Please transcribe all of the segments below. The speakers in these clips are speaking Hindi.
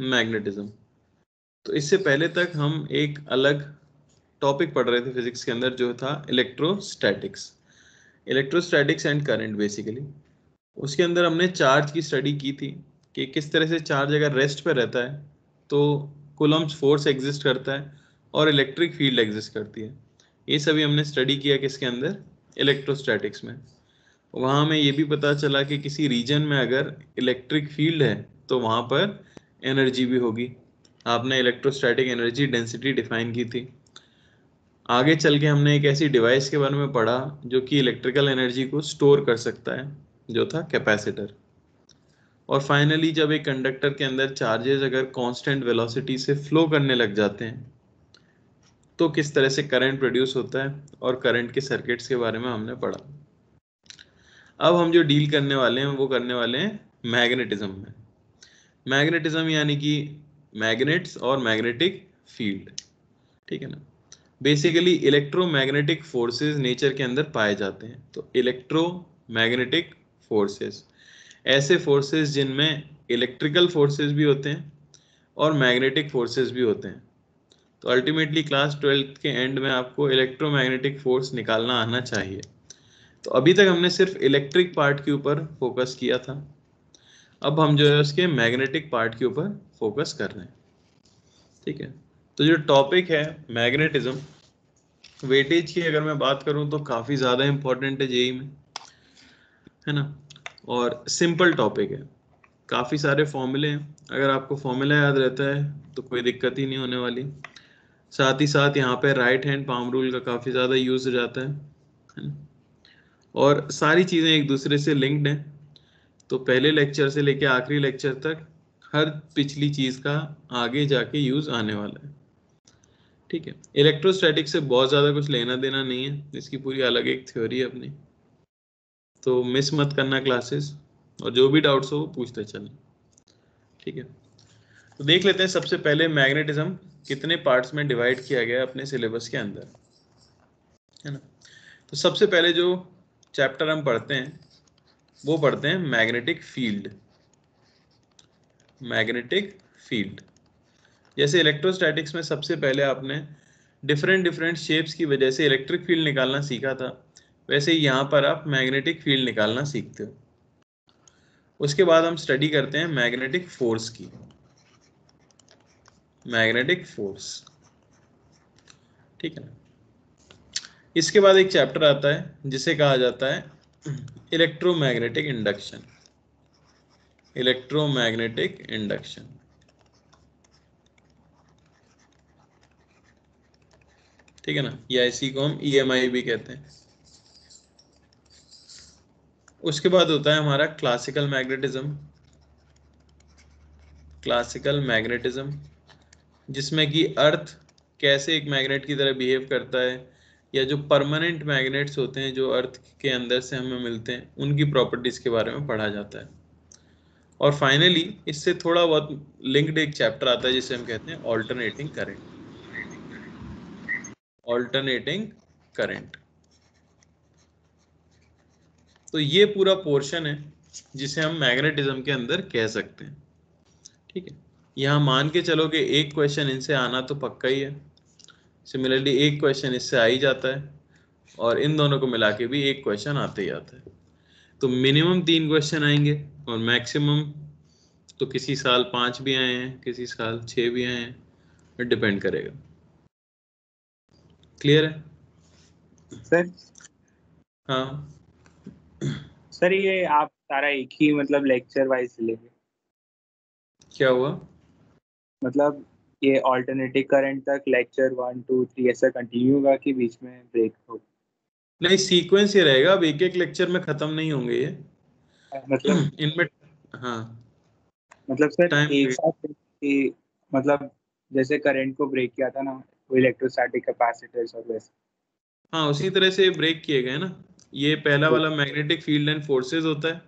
मैग्नेटिज्म। तो इससे पहले तक हम एक अलग टॉपिक पढ़ रहे थे फिजिक्स के अंदर जो था electrostatics, electrostatics and current basically. उसके अंदर हमने चार्ज की स्टडी की थी कि किस तरह से चार्ज अगर रेस्ट पे रहता है तो कूलम्ब्स फोर्स एग्जिस्ट करता है और इलेक्ट्रिक फील्ड एग्जिस्ट करती है। ये सभी हमने स्टडी किया किसके अंदर, इलेक्ट्रोस्टैटिक्स में। वहाँ हमें ये भी पता चला कि किसी रीजन में अगर इलेक्ट्रिक फील्ड है तो वहाँ पर एनर्जी भी होगी। आपने इलेक्ट्रोस्टैटिक एनर्जी डेंसिटी डिफाइन की थी। आगे चल के हमने एक ऐसी डिवाइस के बारे में पढ़ा जो कि इलेक्ट्रिकल एनर्जी को स्टोर कर सकता है, जो था कैपेसिटर। और फाइनली जब एक कंडक्टर के अंदर चार्जेस अगर कांस्टेंट वेलोसिटी से फ्लो करने लग जाते हैं तो किस तरह से करंट प्रोड्यूस होता है, और करंट के सर्किट्स के बारे में हमने पढ़ा। अब हम जो डील करने वाले हैं वो करने वाले हैं मैग्नेटिज्म में। मैग्नेटिज्म यानी कि मैग्नेट्स और मैग्नेटिक फील्ड, ठीक है ना। बेसिकली इलेक्ट्रोमैग्नेटिक फोर्सेस नेचर के अंदर पाए जाते हैं। तो इलेक्ट्रोमैग्नेटिक फोर्सेस ऐसे फोर्सेस जिनमें इलेक्ट्रिकल फोर्सेस भी होते हैं और मैग्नेटिक फोर्सेस भी होते हैं। तो अल्टीमेटली क्लास 12th के एंड में आपको इलेक्ट्रोमैग्नेटिक फोर्स निकालना आना चाहिए। तो अभी तक हमने सिर्फ इलेक्ट्रिक पार्ट के ऊपर फोकस किया था, अब हम जो है उसके मैग्नेटिक पार्ट के ऊपर फोकस कर रहे हैं, ठीक है। तो जो टॉपिक है मैग्नेटिज्म, वेटेज की अगर मैं बात करूं तो काफ़ी ज़्यादा इंपॉर्टेंट है जेई में, है ना। और सिंपल टॉपिक है, काफ़ी सारे फॉर्मूले हैं, अगर आपको फॉर्मूला याद रहता है तो कोई दिक्कत ही नहीं होने वाली। साथ ही साथ यहाँ पे राइट हैंड पाम रूल का काफ़ी ज़्यादा यूज हो जाता है ना। और सारी चीज़ें एक दूसरे से लिंक्ड हैं। तो पहले लेक्चर से लेके आखिरी लेक्चर तक हर पिछली चीज़ का आगे जाके यूज आने वाला है, ठीक है। इलेक्ट्रोस्टैटिक से बहुत ज़्यादा कुछ लेना देना नहीं है, इसकी पूरी अलग एक थ्योरी है अपनी। तो मिस मत करना क्लासेस, और जो भी डाउट्स हो वो पूछते चलना, ठीक है। तो देख लेते हैं सबसे पहले मैग्नेटिज्म कितने पार्ट्स में डिवाइड किया गया है अपने सिलेबस के अंदर, है ना। तो सबसे पहले जो चैप्टर हम पढ़ते हैं वो पढ़ते हैं मैग्नेटिक फील्ड। मैग्नेटिक फील्ड, जैसे इलेक्ट्रोस्टैटिक्स में सबसे पहले आपने डिफरेंट डिफरेंट शेप्स की वजह से इलेक्ट्रिक फील्ड निकालना सीखा था, वैसे ही यहाँ पर आप मैग्नेटिक फील्ड निकालना सीखते हो। उसके बाद हम स्टडी करते हैं मैग्नेटिक फोर्स की, मैग्नेटिक फोर्स, ठीक है ना। इसके बाद एक चैप्टर आता है जिसे कहा जाता है इलेक्ट्रोमैग्नेटिक इंडक्शन, इलेक्ट्रोमैग्नेटिक इंडक्शन, ठीक है ना, या इसी को हम ईएमआई भी कहते हैं। उसके बाद होता है हमारा क्लासिकल मैग्नेटिज्म, क्लासिकल मैग्नेटिज्म जिसमें कि अर्थ कैसे एक मैग्नेट की तरह बिहेव करता है, या जो परमानेंट मैग्नेट्स होते हैं जो अर्थ के अंदर से हमें मिलते हैं उनकी प्रॉपर्टीज के बारे में पढ़ा जाता है। और फाइनली इससे थोड़ा बहुत लिंक्ड एक चैप्टर आता है जिसे हम कहते हैं ऑल्टरनेटिंग करंट, ऑल्टरनेटिंग करंट। तो ये पूरा पोर्शन है जिसे हम मैग्नेटिज्म के अंदर कह सकते हैं, ठीक है। यहाँ मान के चलो कि एक क्वेश्चन इनसे आना तो पक्का ही है, सिमिलरली एक क्वेश्चन इससे आ ही जाता है, और इन दोनों को मिला के भी एक क्वेश्चन आते ही आता है। तो मिनिमम 3 क्वेश्चन आएंगे, और मैक्सिमम तो किसी साल 5 भी आए हैं, किसी साल 6 भी आए हैं, डिपेंड करेगा। क्लियर है सर? हाँ। सर ये आप सारा एक ही मतलब लेक्चर वाइज लेंगे? क्या हुआ? मतलब ये ऑल्टरनेटिव करंट तक लेक्चर 1 2 3 ऐसा कंटिन्यू होगा कि बीच में ब्रेक हो? नहीं, सीक्वेंस ये रहेगा, अब एक एक लेक्चर में खत्म नहीं होंगे ये मतलब इनमें। हाँ, सर टाइम एक साथ कि मतलब जैसे करंट को ब्रेक किया था ना वो इलेक्ट्रोस्टैटिक कैपेसिटर्स और वैसे। हाँ उसी तरह से ब्रेक किए गए ना। ये पहला वाला मैग्नेटिक फील्ड एंड फोर्सेस होता है,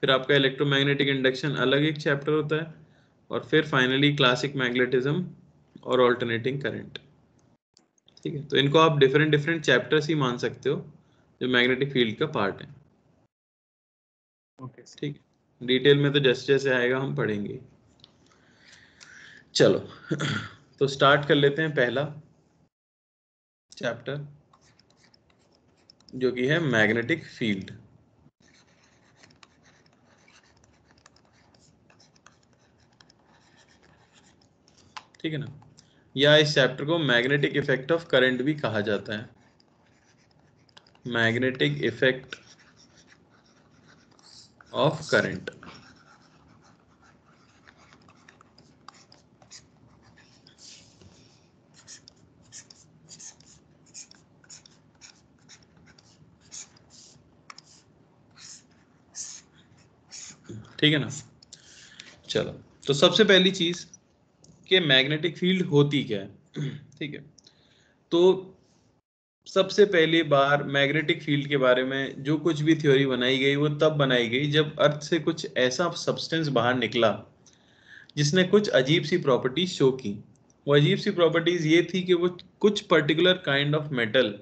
फिर आपका इलेक्ट्रोमैग्नेटिक इंडक्शन अलग एक चैप्टर होता है, और फिर फाइनली क्लासिक मैग्नेटिज्म और ऑल्टरनेटिंग करंट, ठीक है। तो इनको आप डिफरेंट डिफरेंट चैप्टर्स ही मान सकते हो जो मैग्नेटिक फील्ड का पार्ट है, ओके। ठीक है। डिटेल में तो जैसे जैसे आएगा हम पढ़ेंगे। चलो तो स्टार्ट कर लेते हैं पहला चैप्टर, जो कि है मैग्नेटिक फील्ड। ठीक है ना, या इस चैप्टर को मैग्नेटिक इफेक्ट ऑफ करंट भी कहा जाता है। Magnetic effect of current. ठीक है ना। चलो तो सबसे पहली चीज कि मैग्नेटिक फील्ड होती क्या है। ठीक है, तो सबसे पहली बार मैग्नेटिक फील्ड के बारे में जो कुछ भी थ्योरी बनाई गई वो तब बनाई गई जब अर्थ से कुछ ऐसा सब्सटेंस बाहर निकला जिसने कुछ अजीब सी प्रॉपर्टीज शो की। वो अजीब सी प्रॉपर्टीज ये थी कि वो कुछ पर्टिकुलर काइंड ऑफ मेटल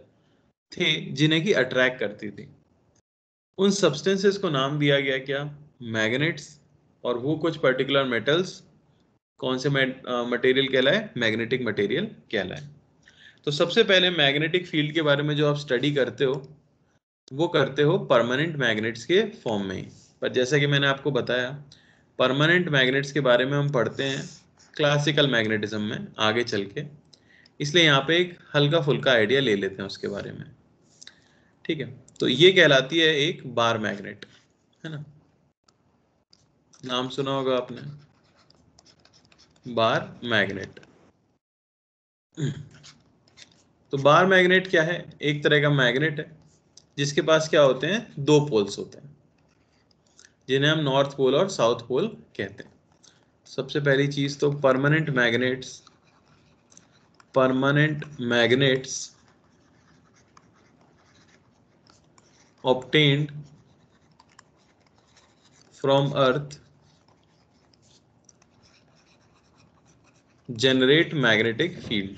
थे जिन्हें की अट्रैक्ट करती थी। उन सब्सटेंसेस को नाम दिया गया क्या, मैग्नेट्स। और वो कुछ पर्टिकुलर मेटल्स कौन से मटेरियल कहलाए, मैग्नेटिक मटेरियल कहलाए। तो सबसे पहले मैग्नेटिक फील्ड के बारे में जो आप स्टडी करते हो वो करते हो परमानेंट मैग्नेट्स के फॉर्म में ही। पर जैसा कि मैंने आपको बताया, परमानेंट मैग्नेट्स के बारे में हम पढ़ते हैं क्लासिकल मैग्नेटिज्म में आगे चल के, इसलिए यहाँ पे एक हल्का फुल्का आइडिया ले लेते हैं उसके बारे में। ठीक है, तो ये कहलाती है एक बार मैग्नेट, है ना, नाम सुना होगा आपने, बार मैग्नेट। तो बार मैग्नेट क्या है, एक तरह का मैग्नेट है जिसके पास क्या होते हैं, दो पोल्स होते हैं जिन्हें हम नॉर्थ पोल और साउथ पोल कहते हैं। सबसे पहली चीज तो permanent magnets obtained from earth generate magnetic field,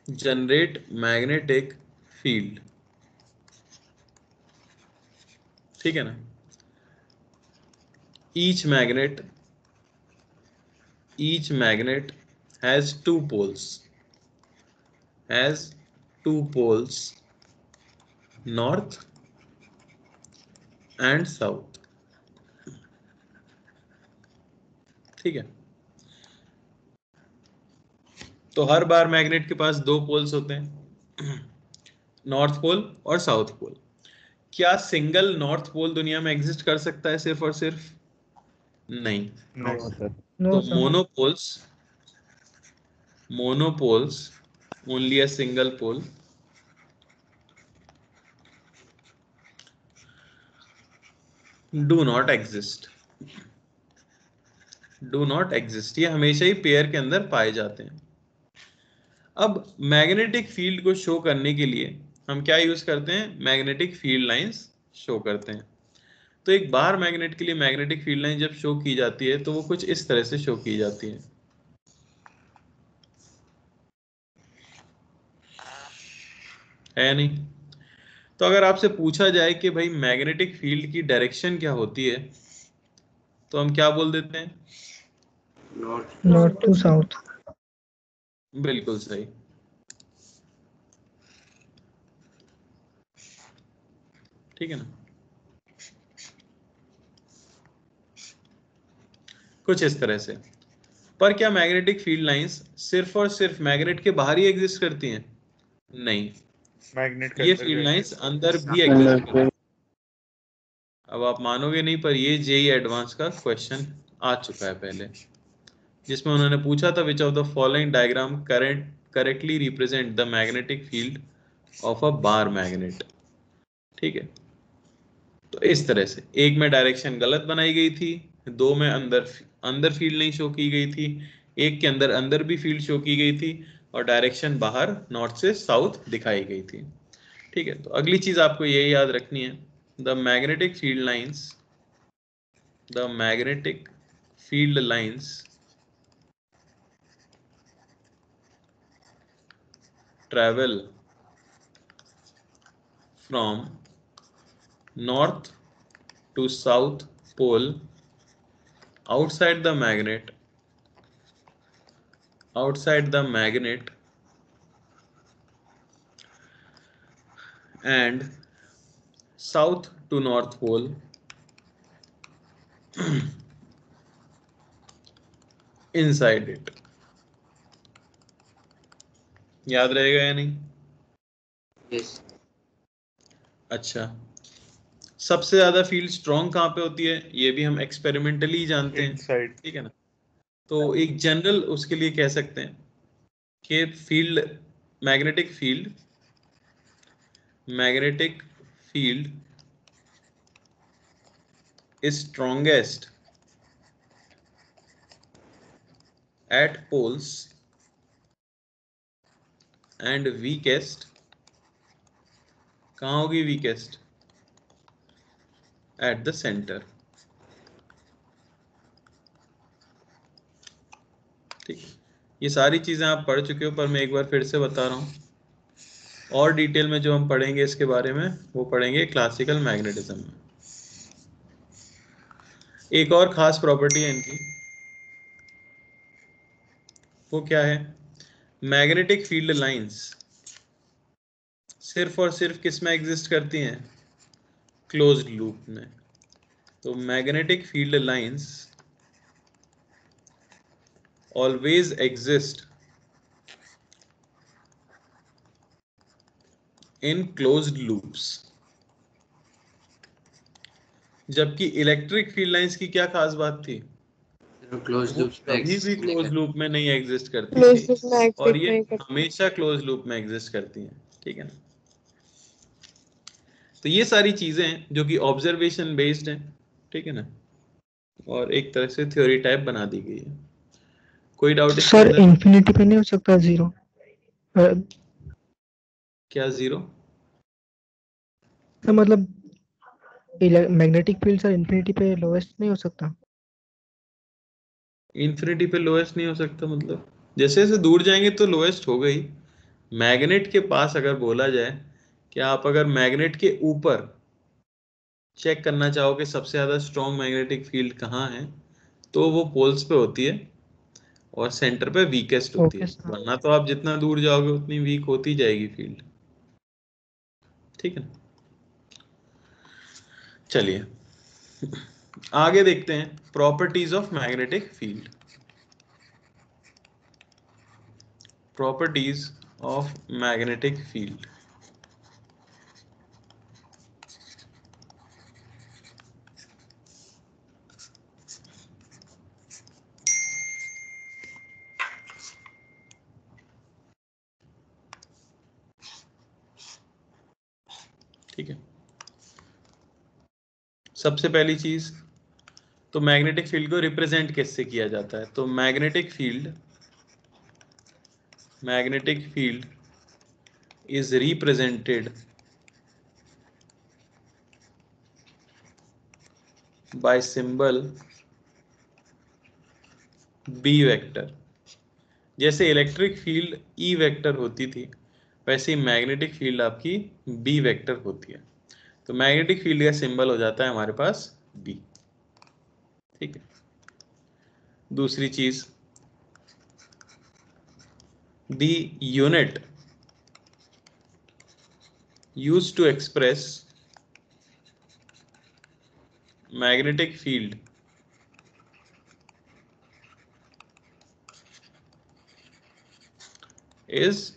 generate magnetic field। ठीक है ना, each magnet has two poles, north and south। ठीक है, तो हर बार मैग्नेट के पास दो पोल्स होते हैं, नॉर्थ पोल और साउथ पोल। क्या सिंगल नॉर्थ पोल दुनिया में एग्जिस्ट कर सकता है सिर्फ और सिर्फ, नहीं। No sir. तो monopoles only a single pole do not exist, ये हमेशा ही पेयर के अंदर पाए जाते हैं। अब मैग्नेटिक फील्ड को शो करने के लिए हम क्या यूज करते हैं, मैग्नेटिक फील्ड लाइंस शो करते हैं। तो एक बार मैग्नेट के लिए मैग्नेटिक फील्ड लाइन जब शो की जाती है तो वो कुछ इस तरह से शो की जाती है नहीं। तो अगर आपसे पूछा जाए कि भाई मैग्नेटिक फील्ड की डायरेक्शन क्या होती है, तो हम क्या बोल देते हैं, नॉर्थ टू साउथ। बिल्कुल सही। ठीक है ना, कुछ इस तरह से। पर क्या मैग्नेटिक फील्ड लाइंस सिर्फ और सिर्फ मैग्नेट के बाहर ही एग्जिस्ट करती हैं, नहीं, मैग्नेट के ये अंदर फील्ड भी लाइंस exist अंदर करती भी एग्जिस्ट करती हैं। अब आप मानोगे नहीं पर ये जेई एडवांस का क्वेश्चन आ चुका है पहले, जिसमें उन्होंने पूछा था which of the following diagram correctly represent the magnetic field of a bar magnet. ठीक है, तो इस तरह से एक में डायरेक्शन गलत बनाई गई थी, दो में अंदर अंदर फील्ड नहीं शो की गई थी, एक के अंदर अंदर भी फील्ड शो की गई थी और डायरेक्शन बाहर नॉर्थ से साउथ दिखाई गई थी। ठीक है, तो अगली चीज आपको ये याद रखनी है, the magnetic field lines travel from north to south pole outside the magnet and south to north pole inside it. याद रहेगा या नहीं? यस। अच्छा, सबसे ज्यादा फील्ड स्ट्रॉन्ग कहाँ पे होती है ये भी हम एक्सपेरिमेंटली जानते हैं, ठीक है ना? तो एक जनरल उसके लिए कह सकते हैं कि magnetic field is strongest at poles and weakest, कहाँ होगी weakest? At the center। ठीक, ये सारी चीजें आप पढ़ चुके हो पर मैं एक बार फिर से बता रहा हूँ। और डिटेल में जो हम पढ़ेंगे इसके बारे में वो पढ़ेंगे क्लासिकल मैग्नेटिज्म में। एक और खास प्रॉपर्टी है इनकी, वो क्या है? मैग्नेटिक फील्ड लाइंस सिर्फ और सिर्फ किस में एग्जिस्ट करती हैं? क्लोज्ड लूप में। तो magnetic field lines always exist in closed loops, जबकि इलेक्ट्रिक फील्ड लाइंस की क्या खास बात थी? क्लोज लूप कभी भी क्लोज लूप में नहीं एग्जिस्ट करती थी और ये हमेशा क्लोज लूप में एग्जिस्ट करती हैं, ठीक है ना? तो ये सारी चीजें जो कि ऑब्जर्वेशन बेस्ड हैं, ठीक है ना, और एक तरह से थ्योरी टाइप बना दी गई है। कोई डाउट सर? इंफिनिटी पे नहीं हो सकता जीरो? क्या जीरो? मतलब मैग्नेटिक फील्ड सर इंफिनिटी पे लोएस्ट नहीं हो सकता? इन्फिनिटी पे लोएस्ट नहीं हो सकता मतलब जैसे जैसे दूर जाएंगे तो लोएस्ट हो गई। मैग्नेट के पास अगर बोला जाए कि आप अगर मैग्नेट के ऊपर चेक करना चाहो कि सबसे ज्यादा स्ट्रॉन्ग मैग्नेटिक फील्ड कहाँ है, तो वो पोल्स पे होती है और सेंटर पे वीकेस्ट होती है। वरना तो आप जितना दूर जाओगे उतनी वीक होती जाएगी फील्ड, ठीक है? चलिए आगे देखते हैं properties of magnetic field. Properties of magnetic field. ठीक है, सबसे पहली चीज तो मैग्नेटिक फील्ड को रिप्रेजेंट किससे किया जाता है? तो magnetic field is represented by symbol B vector. जैसे इलेक्ट्रिक फील्ड ई वेक्टर होती थी वैसे ही मैग्नेटिक फील्ड आपकी बी वेक्टर होती है। तो मैग्नेटिक फील्ड का सिंबल हो जाता है हमारे पास बी, ठीक है? दूसरी चीज, the unit used to express magnetic field is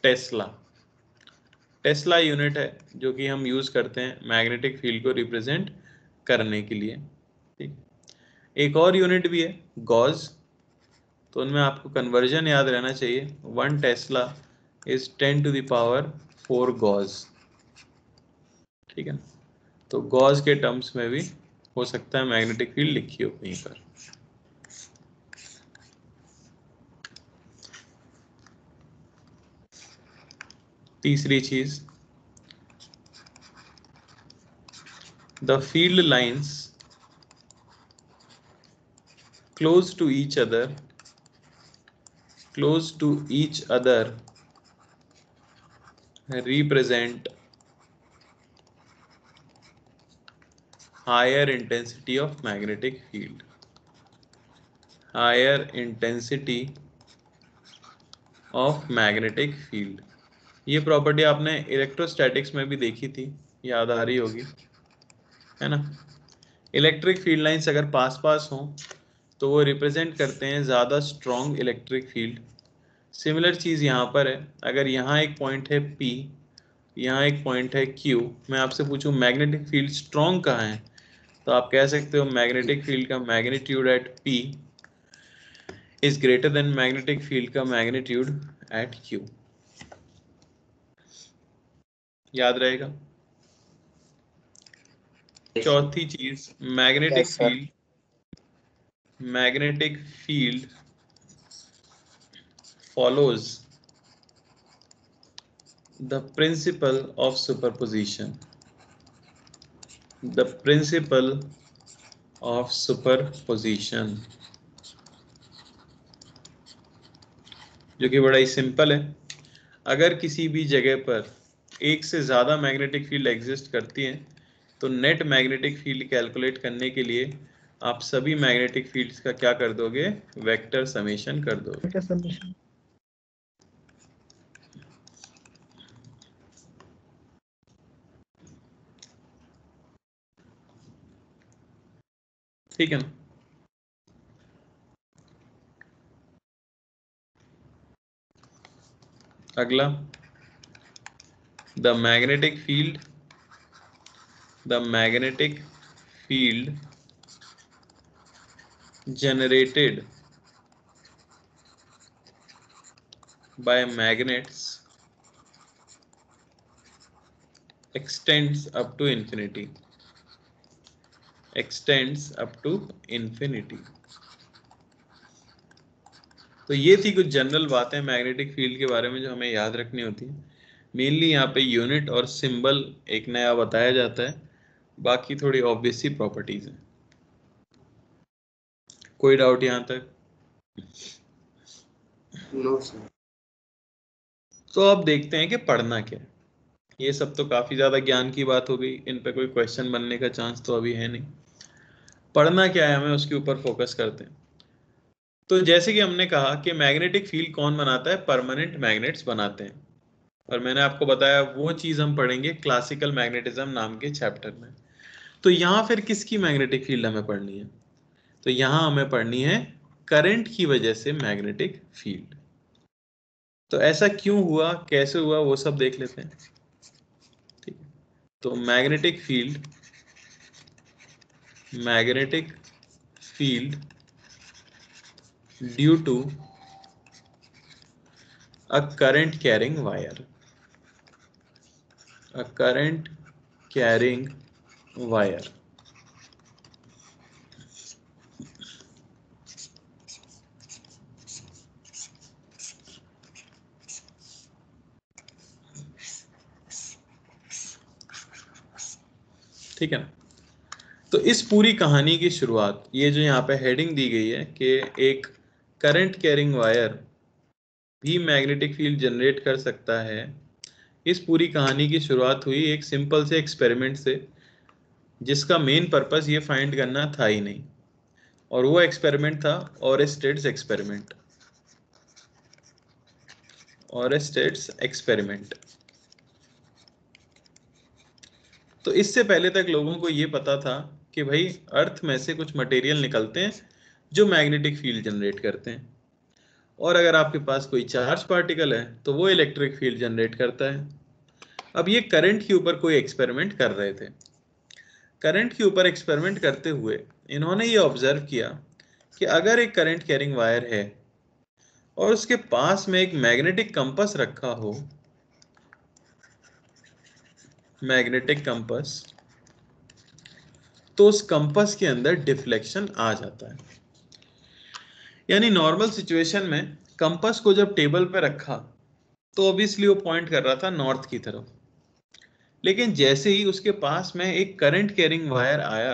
Tesla. Tesla unit है जो कि हम यूज करते हैं मैग्नेटिक फील्ड को रिप्रेजेंट करने के लिए, ठीक? एक और यूनिट भी है गॉस, तो उनमें आपको कन्वर्जन याद रहना चाहिए। 1 टेस्ला इज 10⁴ गॉस, ठीक है ना? तो गॉस के टर्म्स में भी हो सकता है मैग्नेटिक फील्ड लिखी हो कहीं पर। तीसरी चीज, the field lines close to each other represent higher intensity of magnetic field। Higher intensity of magnetic field. ये प्रॉपर्टी आपने इलेक्ट्रोस्टैटिक्स में भी देखी थी, याद आ रही होगी, है ना। इलेक्ट्रिक फील्ड लाइंस अगर पास पास हों तो वो रिप्रेजेंट करते हैं ज़्यादा स्ट्रॉन्ग इलेक्ट्रिक फील्ड। सिमिलर चीज़ यहाँ पर है, अगर यहाँ एक पॉइंट है P, यहाँ एक पॉइंट है Q, मैं आपसे पूछूं मैग्नेटिक फील्ड स्ट्रॉन्ग कहाँ है, तो आप कह सकते हो मैग्नेटिक फील्ड का magnitude at P is greater than magnetic field का मैग्नीट्यूड एट Q। याद रहेगा। चौथी चीज, magnetic Yes, sir. Field follows the principle of superposition, the principle of superposition, जो कि बड़ा ही सिंपल है। अगर किसी भी जगह पर एक से ज़्यादा मैग्नेटिक फील्ड एग्जिस्ट करती है तो नेट मैग्नेटिक फील्ड कैलकुलेट करने के लिए आप सभी मैग्नेटिक फील्ड्स का क्या कर दोगे, वेक्टर समेशन कर दोगे। Vector summation. ठीक है ना। अगला, the magnetic field generated by magnets extends up to infinity, तो ये थी कुछ जनरल बातें मैग्नेटिक फील्ड के बारे में जो हमें याद रखनी होती है। मेनली यहाँ पे यूनिट और सिंबल एक नया बताया जाता है, बाकी थोड़ी ऑब्वियस सी प्रॉपर्टीज हैं। कोई डाउट यहाँ तक? No sir. तो अब देखते हैं कि पढ़ना क्या है। ये सब तो काफी ज्यादा ज्ञान की बात हो गई, इन पे कोई क्वेश्चन बनने का चांस तो अभी है नहीं। पढ़ना क्या है हमें, उसके ऊपर फोकस करते हैं। तो जैसे कि हमने कहा कि मैग्नेटिक फील्ड कौन बनाता है, परमानेंट मैग्नेट्स बनाते हैं। और मैंने आपको बताया वो चीज हम पढ़ेंगे क्लासिकल मैग्नेटिज्म नाम के चैप्टर में। तो यहाँ फिर किसकी मैग्नेटिक फील्ड हमें पढ़नी है, तो यहाँ हमें पढ़नी है करंट की वजह से मैग्नेटिक फील्ड। तो ऐसा क्यों हुआ, कैसे हुआ, वो सब देख लेते हैं। ठीक है, तो magnetic field due to a current carrying wire, ठीक है ना। तो इस पूरी कहानी की शुरुआत, ये जो यहाँ पे हेडिंग दी गई है कि एक करंट कैरिंग वायर भी मैग्नेटिक फील्ड जनरेट कर सकता है, इस पूरी कहानी की शुरुआत हुई एक सिंपल से एक्सपेरिमेंट से, जिसका मेन पर्पस ये फाइंड करना था ही नहीं। और वो एक्सपेरिमेंट था ओरेस्टेड्स एक्सपेरिमेंट। तो इससे पहले तक लोगों को ये पता था कि भाई अर्थ में से कुछ मटेरियल निकलते हैं जो मैग्नेटिक फील्ड जनरेट करते हैं, और अगर आपके पास कोई चार्ज पार्टिकल है तो वो इलेक्ट्रिक फील्ड जनरेट करता है। अब ये करंट के ऊपर कोई एक्सपेरिमेंट कर रहे थे। करंट के ऊपर एक्सपेरिमेंट करते हुए इन्होंने ये ऑब्जर्व किया कि अगर एक करंट कैरिंग वायर है और उसके पास में एक मैग्नेटिक कंपास रखा हो, तो उस कंपास के अंदर डिफ्लेक्शन आ जाता है। यानी नॉर्मल सिचुएशन में कंपास को जब टेबल पे रखा तो ऑब्वियसली वो पॉइंट कर रहा था नॉर्थ की तरफ, लेकिन जैसे ही उसके पास में एक करंट कैरिंग वायर आया,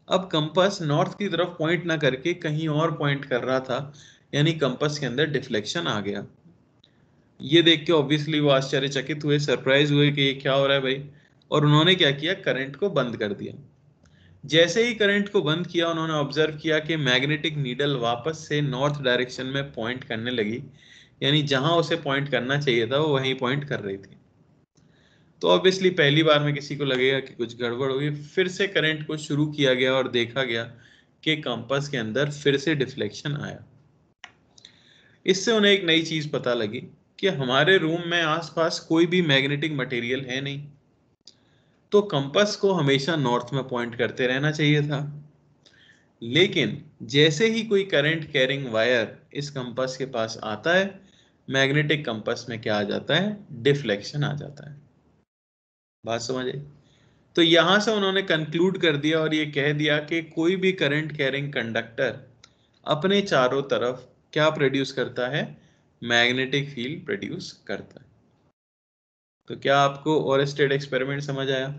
अब कंपास नॉर्थ की तरफ पॉइंट ना करके कहीं और पॉइंट कर रहा था, यानी कंपास के अंदर डिफ्लेक्शन आ गया। ये देख के ऑब्वियसली वो आश्चर्यचकित हुए, सरप्राइज हुए कि ये क्या हो रहा है भाई, और उन्होंने क्या किया, करंट को बंद कर दिया। जैसे ही करंट को बंद किया, उन्होंने ऑब्जर्व किया कि मैग्नेटिक नीडल वापस से नॉर्थ डायरेक्शन में पॉइंट करने लगी, यानी जहां उसे पॉइंट करना चाहिए था वो वहीं पॉइंट कर रही थी। तो ऑब्वियसली पहली बार में किसी को लगेगा कि कुछ गड़बड़ होगी। फिर से करंट को शुरू किया गया और देखा गया कि कंपास के अंदर फिर से डिफ्लेक्शन आया। इससे उन्हें एक नई चीज पता लगी कि हमारे रूम में आसपास कोई भी मैग्नेटिक मटेरियल है नहीं, तो कंपास को हमेशा नॉर्थ में पॉइंट करते रहना चाहिए था। लेकिन जैसे ही कोई करंट कैरिंग वायर इस कंपास के पास आता है, मैग्नेटिक कंपास में क्या आ जाता है? डिफ्लेक्शन आ जाता है। बात समझ आई? तो यहां से उन्होंने कंक्लूड कर दिया और ये कह दिया कि कोई भी करंट कैरिंग कंडक्टर अपने चारों तरफ क्या प्रोड्यूस करता है? मैग्नेटिक फील्ड प्रोड्यूस करता है। तो क्या आपको ओरेस्टेड एक्सपेरिमेंट समझ आया?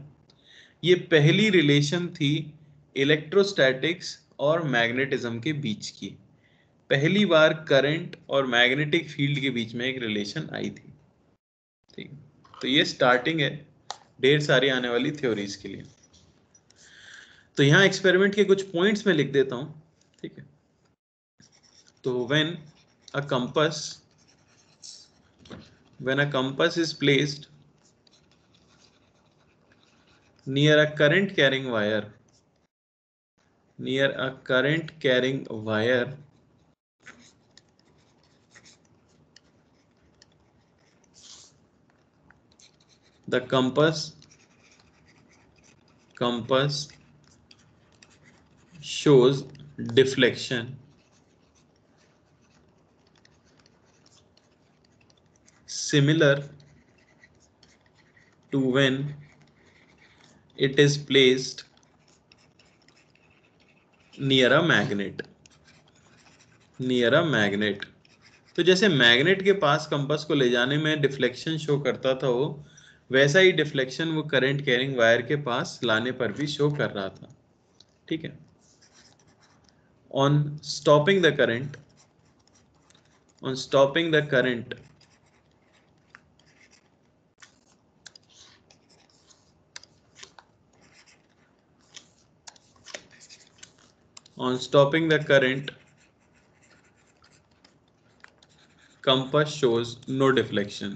ये पहली रिलेशन थी इलेक्ट्रोस्टैटिक्स और मैग्नेटिज्म के बीच की। पहली बार करंट और मैग्नेटिक फील्ड के बीच में एक रिलेशन आई थी। ठीक, तो ये स्टार्टिंग है ढेर सारी आने वाली थ्योरीज के लिए। तो यहाँ एक्सपेरिमेंट के कुछ पॉइंट्स में लिख देता हूँ, ठीक है। तो when a compass is placed near a current carrying wire, the compass shows deflection similar to when it is placed near a magnet. तो जैसे मैग्नेट के पास कंपास को ले जाने में डिफ्लेक्शन शो करता था, वो वैसा ही डिफ्लेक्शन वो करंट कैरिंग वायर के पास लाने पर भी शो कर रहा था। ठीक है। On stopping the current, compass shows no deflection.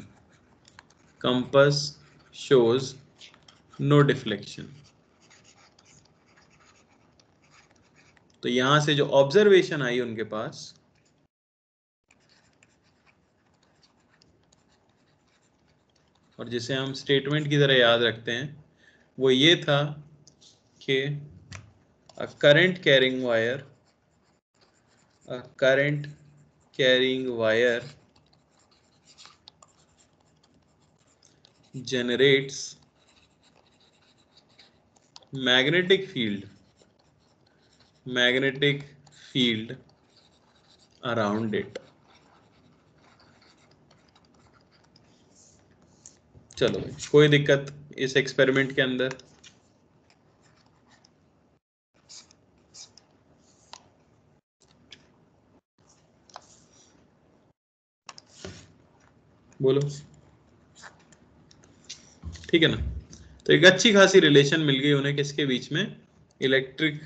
तो यहां से जो ऑब्जर्वेशन आई उनके पास, और जिसे हम स्टेटमेंट की तरह याद रखते हैं, वो ये था कि a current carrying wire generates magnetic field around it. चलो भाई, कोई दिक्कत इस एक्सपेरिमेंट के अंदर? बोलो। ठीक है ना? तो एक अच्छी खासी रिलेशन मिल गई उन्हें किसके बीच में? इलेक्ट्रिक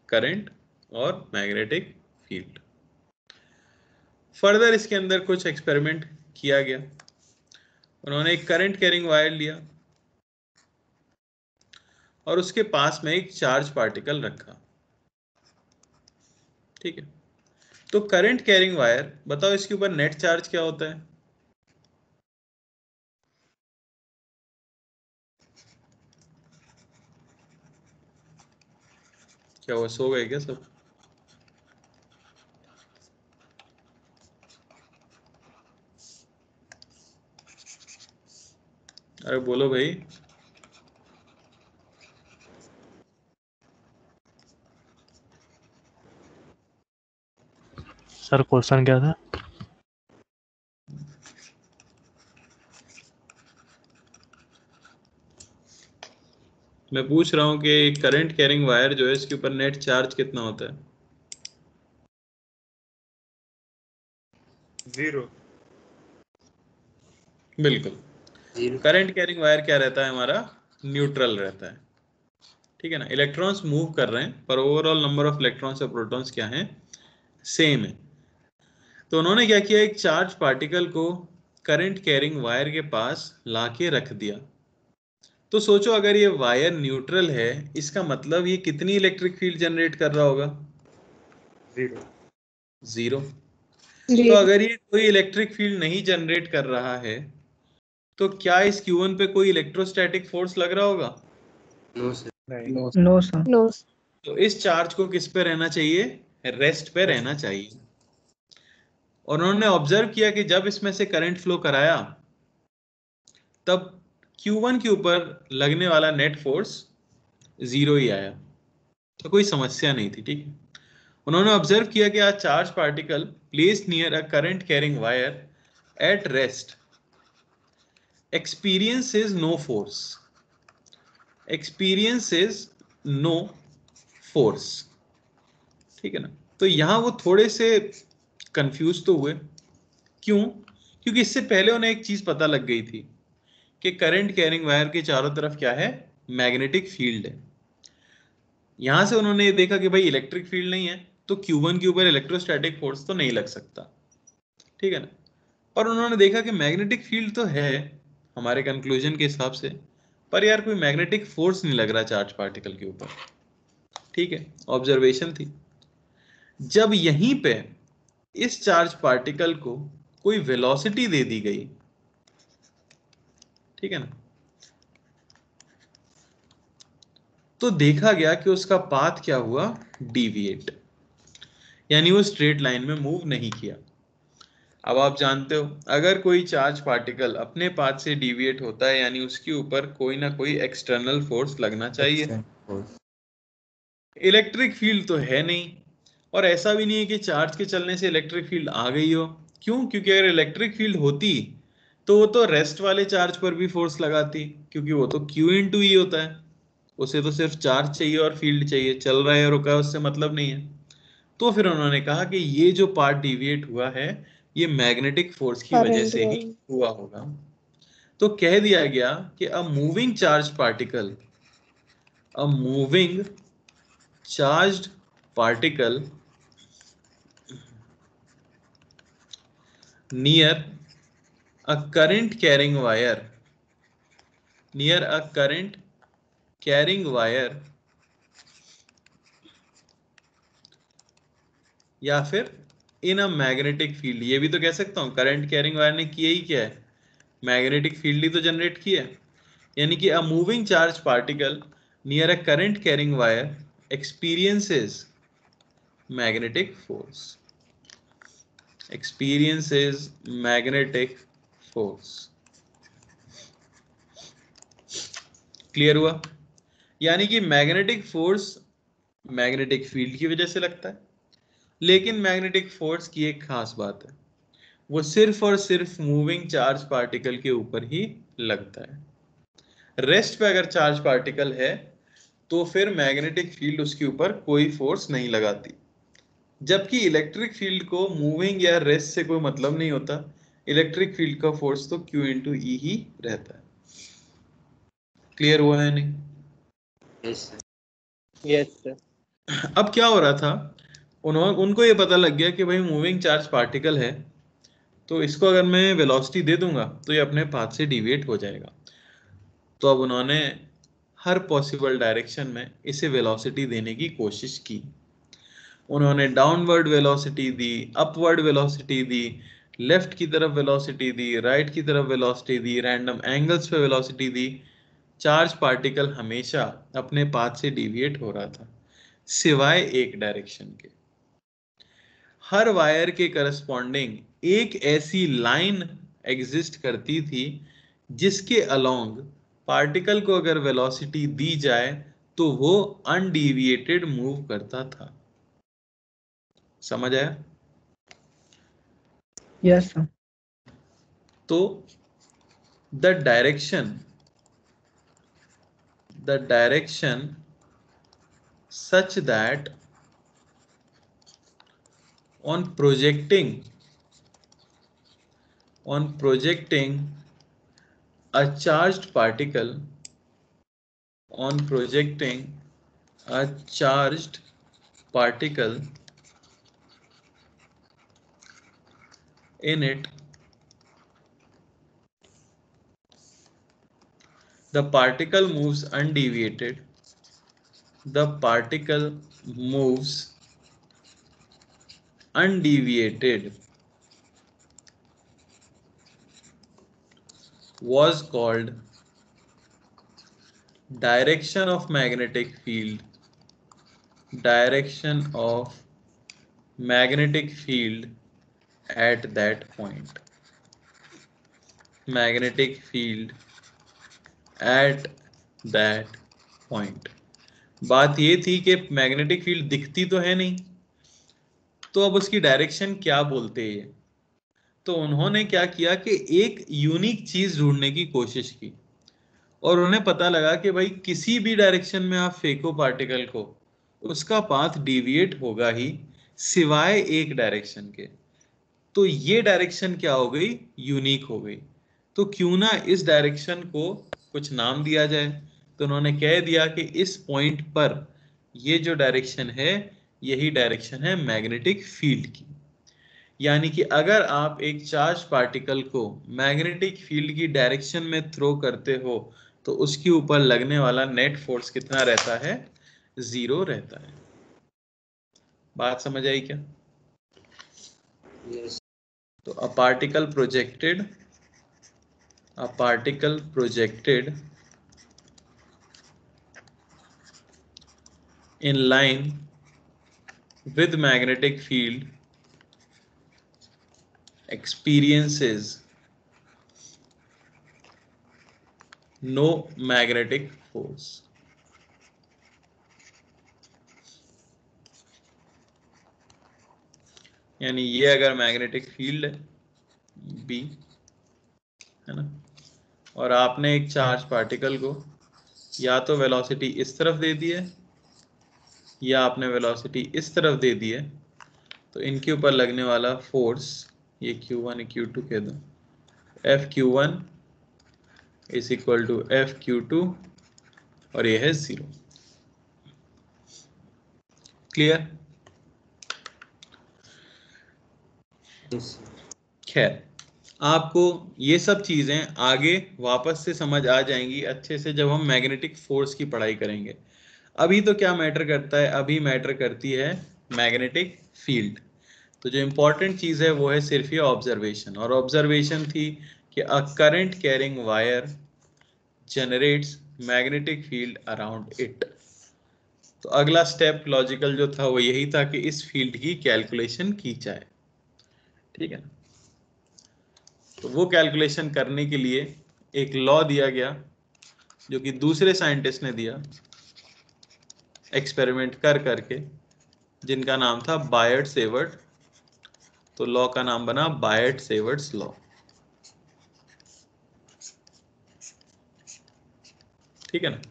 करंट और मैग्नेटिक फील्ड। फर्दर इसके अंदर कुछ एक्सपेरिमेंट किया गया। उन्होंने एक करंट कैरिंग वायर लिया और उसके पास में एक चार्ज पार्टिकल रखा। ठीक है। तो करंट कैरिंग वायर, बताओ इसके ऊपर नेट चार्ज क्या होता है? क्या वो सो गए क्या सब? अरे बोलो भाई। सर क्वेश्चन क्या था? मैं पूछ रहा हूँ कि करंट कैरिंग वायर जो है, इसके ऊपर नेट चार्ज कितना होता है? 0। बिल्कुल। करंट कैरिंग वायर क्या रहता है हमारा? न्यूट्रल रहता है। ठीक है ना, इलेक्ट्रॉन्स मूव कर रहे हैं पर ओवरऑल नंबर ऑफ इलेक्ट्रॉन्स और प्रोटॉन्स क्या है, सेम है। तो उन्होंने क्या किया, एक चार्ज पार्टिकल को करंट कैरिंग वायर के पास लाके रख दिया। तो सोचो अगर ये वायर न्यूट्रल है, इसका मतलब ये कितनी इलेक्ट्रिक फील्ड जनरेट कर रहा होगा, 0। तो अगर ये कोई इलेक्ट्रिक फील्ड नहीं जनरेट कर रहा है तो क्या इस Q1 पे कोई इलेक्ट्रोस्टैटिक फोर्स लग रहा होगा, no sir. No sir. No. तो इस चार्ज को किस पे रहना चाहिए, रेस्ट पे रहना चाहिए। और उन्होंने ऑब्जर्व किया कि जब इसमें से करंट फ्लो कराया तब Q1 के ऊपर लगने वाला नेट फोर्स 0 ही आया, तो कोई समस्या नहीं थी, ठीक है। उन्होंने ऑब्जर्व किया कि आज charge particle placed near a current carrying wire at rest experiences no force, experiences no force, ठीक है ना। तो यहां वो थोड़े से कंफ्यूज तो हुए, क्यों, क्योंकि इससे पहले उन्हें एक चीज पता लग गई थी कि करंट कैरिंग वायर के चारों तरफ क्या है, मैग्नेटिक फील्ड है। यहां से उन्होंने ये देखा कि भाई इलेक्ट्रिक फील्ड नहीं है तो Q1 के ऊपर इलेक्ट्रोस्टैटिक फोर्स तो नहीं लग सकता, ठीक है ना। और उन्होंने देखा कि मैग्नेटिक फील्ड तो है हमारे कंक्लूजन के हिसाब से, पर यार कोई मैग्नेटिक फोर्स नहीं लग रहा चार्ज पार्टिकल के ऊपर, ठीक है, ऑब्जर्वेशन थी। जब यहीं पे इस चार्ज पार्टिकल को कोई वेलोसिटी दे दी गई, ठीक है ना, तो देखा गया कि उसका पाथ क्या हुआ, डिविएट, यानी वो स्ट्रेट लाइन में मूव नहीं किया। अब आप जानते हो अगर कोई चार्ज पार्टिकल अपने पाथ से डिविएट होता है यानी उसके ऊपर कोई ना कोई एक्सटर्नल फोर्स लगना चाहिए। इलेक्ट्रिक फील्ड तो है नहीं, और ऐसा भी नहीं है कि चार्ज के चलने से इलेक्ट्रिक फील्ड आ गई हो, क्यों, क्योंकि अगर इलेक्ट्रिक फील्ड होती तो वो तो रेस्ट वाले चार्ज पर भी फोर्स लगाती, क्योंकि वो तो Q/E होता है, उसे तो सिर्फ चार्ज चाहिए और फील्ड चाहिए, चल रहा है रुका है उससे मतलब नहीं है। तो फिर उन्होंने कहा कि ये जो पार्ट डिविएट हुआ है ये मैग्नेटिक फोर्स की वजह करंट से ही वाली। हुआ होगा। तो कह दिया गया कि a moving charge particle, a moving charged particle near a current carrying wire, near a current carrying wire, या फिर इन अ मैग्नेटिक फील्ड, ये भी तो कह सकता हूं करंट कैरिंग वायर ने किया ही क्या है, मैग्नेटिक फील्ड ही तो जनरेट किया है। यानी कि a moving charge particle near a current carrying wire experiences magnetic force, experiences magnetic force, clear हुआ। यानी कि मैग्नेटिक फोर्स मैग्नेटिक फील्ड की वजह से लगता है, लेकिन मैग्नेटिक फोर्स की एक खास बात है, वो सिर्फ और सिर्फ मूविंग चार्ज पार्टिकल के ऊपर ही लगता है। रेस्ट पे अगर चार्ज पार्टिकल है तो फिर मैग्नेटिक फील्ड उसके ऊपर कोई फोर्स नहीं लगाती, जबकि इलेक्ट्रिक फील्ड को मूविंग या रेस्ट से कोई मतलब नहीं होता, इलेक्ट्रिक फील्ड का फोर्स तो Q/E ही रहता है। क्लियर हुआ है नहीं? Yes sir. अब क्या हो रहा था, उनको ये पता लग गया कि भाई मूविंग चार्ज पार्टिकल है तो इसको अगर मैं वेलोसिटी दे दूंगा तो ये अपने पाथ से डिविएट हो जाएगा। तो अब उन्होंने हर पॉसिबल डायरेक्शन में इसे वेलोसिटी देने की कोशिश की। उन्होंने डाउनवर्ड वेलोसिटी दी, अपवर्ड वेलोसिटी दी, लेफ्ट की तरफ वेलोसिटी दी, राइट की तरफ वेलोसिटी दी, रैंडम एंगल्स पे वेलोसिटी दी। चार्ज पार्टिकल हमेशा अपने पाथ से डिविएट हो रहा था सिवाय एक डायरेक्शन के। हर वायर के करस्पॉन्डिंग एक ऐसी लाइन एग्जिस्ट करती थी जिसके अलोंग पार्टिकल को अगर वेलोसिटी दी जाए तो वो अनडिविएटेड मूव करता था। समझ आया? Yes sir. तो the direction such that on projecting a charged particle, on projecting a charged particle in it, the particle moves undeviated, the particle moves undeviated was called direction of magnetic field, direction of magnetic field at that point, magnetic field at that point। बात ये थी कि मैग्नेटिक फील्ड दिखती तो है नहीं, तो अब उसकी डायरेक्शन क्या बोलते हैं। तो उन्होंने क्या किया कि एक यूनिक चीज ढूंढने की कोशिश की, और उन्हें पता लगा कि भाई किसी भी डायरेक्शन में आप फेंको पार्टिकल को, उसका पाथ डिविएट होगा ही, सिवाय एक डायरेक्शन के। तो ये डायरेक्शन क्या हो गई, यूनिक हो गई। तो क्यों ना इस डायरेक्शन को कुछ नाम दिया जाए। तो उन्होंने कह दिया कि इस पॉइंट पर ये जो डायरेक्शन है, यही डायरेक्शन है मैग्नेटिक फील्ड की। यानी कि अगर आप एक चार्ज पार्टिकल को मैग्नेटिक फील्ड की डायरेक्शन में थ्रो करते हो, तो उसके ऊपर लगने वाला नेट फोर्स कितना रहता है, 0 रहता है। बात समझ आई क्या? Yes. तो a particle projected in line with magnetic field experiences no magnetic force। यानी ये अगर मैग्नेटिक फील्ड है B, है ना, और आपने एक चार्ज पार्टिकल को या तो वेलोसिटी इस तरफ दे दी है, या आपने वेलोसिटी इस तरफ दे दी है, तो इनके ऊपर लगने वाला फोर्स, ये Q1 Q2 कह दो, FQ1 is equal to FQ2, और ये है 0। क्लियर? खैर, आपको ये सब चीजें आगे वापस से समझ आ जाएंगी अच्छे से जब हम मैग्नेटिक फोर्स की पढ़ाई करेंगे। अभी तो क्या मैटर करता है, अभी मैटर करती है मैग्नेटिक फील्ड। तो जो इंपॉर्टेंट चीज है वो है सिर्फ ये ऑब्जर्वेशन, और ऑब्जर्वेशन थी कि अ current carrying wire generates magnetic field around it. तो अगला स्टेप लॉजिकल जो था वो यही था कि इस फील्ड की कैलकुलेशन की जाए। ठीक है ना? तो वो कैलकुलेशन करने के लिए एक लॉ दिया गया, जो कि दूसरे साइंटिस्ट ने दिया एक्सपेरिमेंट कर करके, जिनका नाम था बायट-सेवर्ट। तो लॉ का नाम बना बायट-सेवर्ट्स लॉ। ठीक है ना?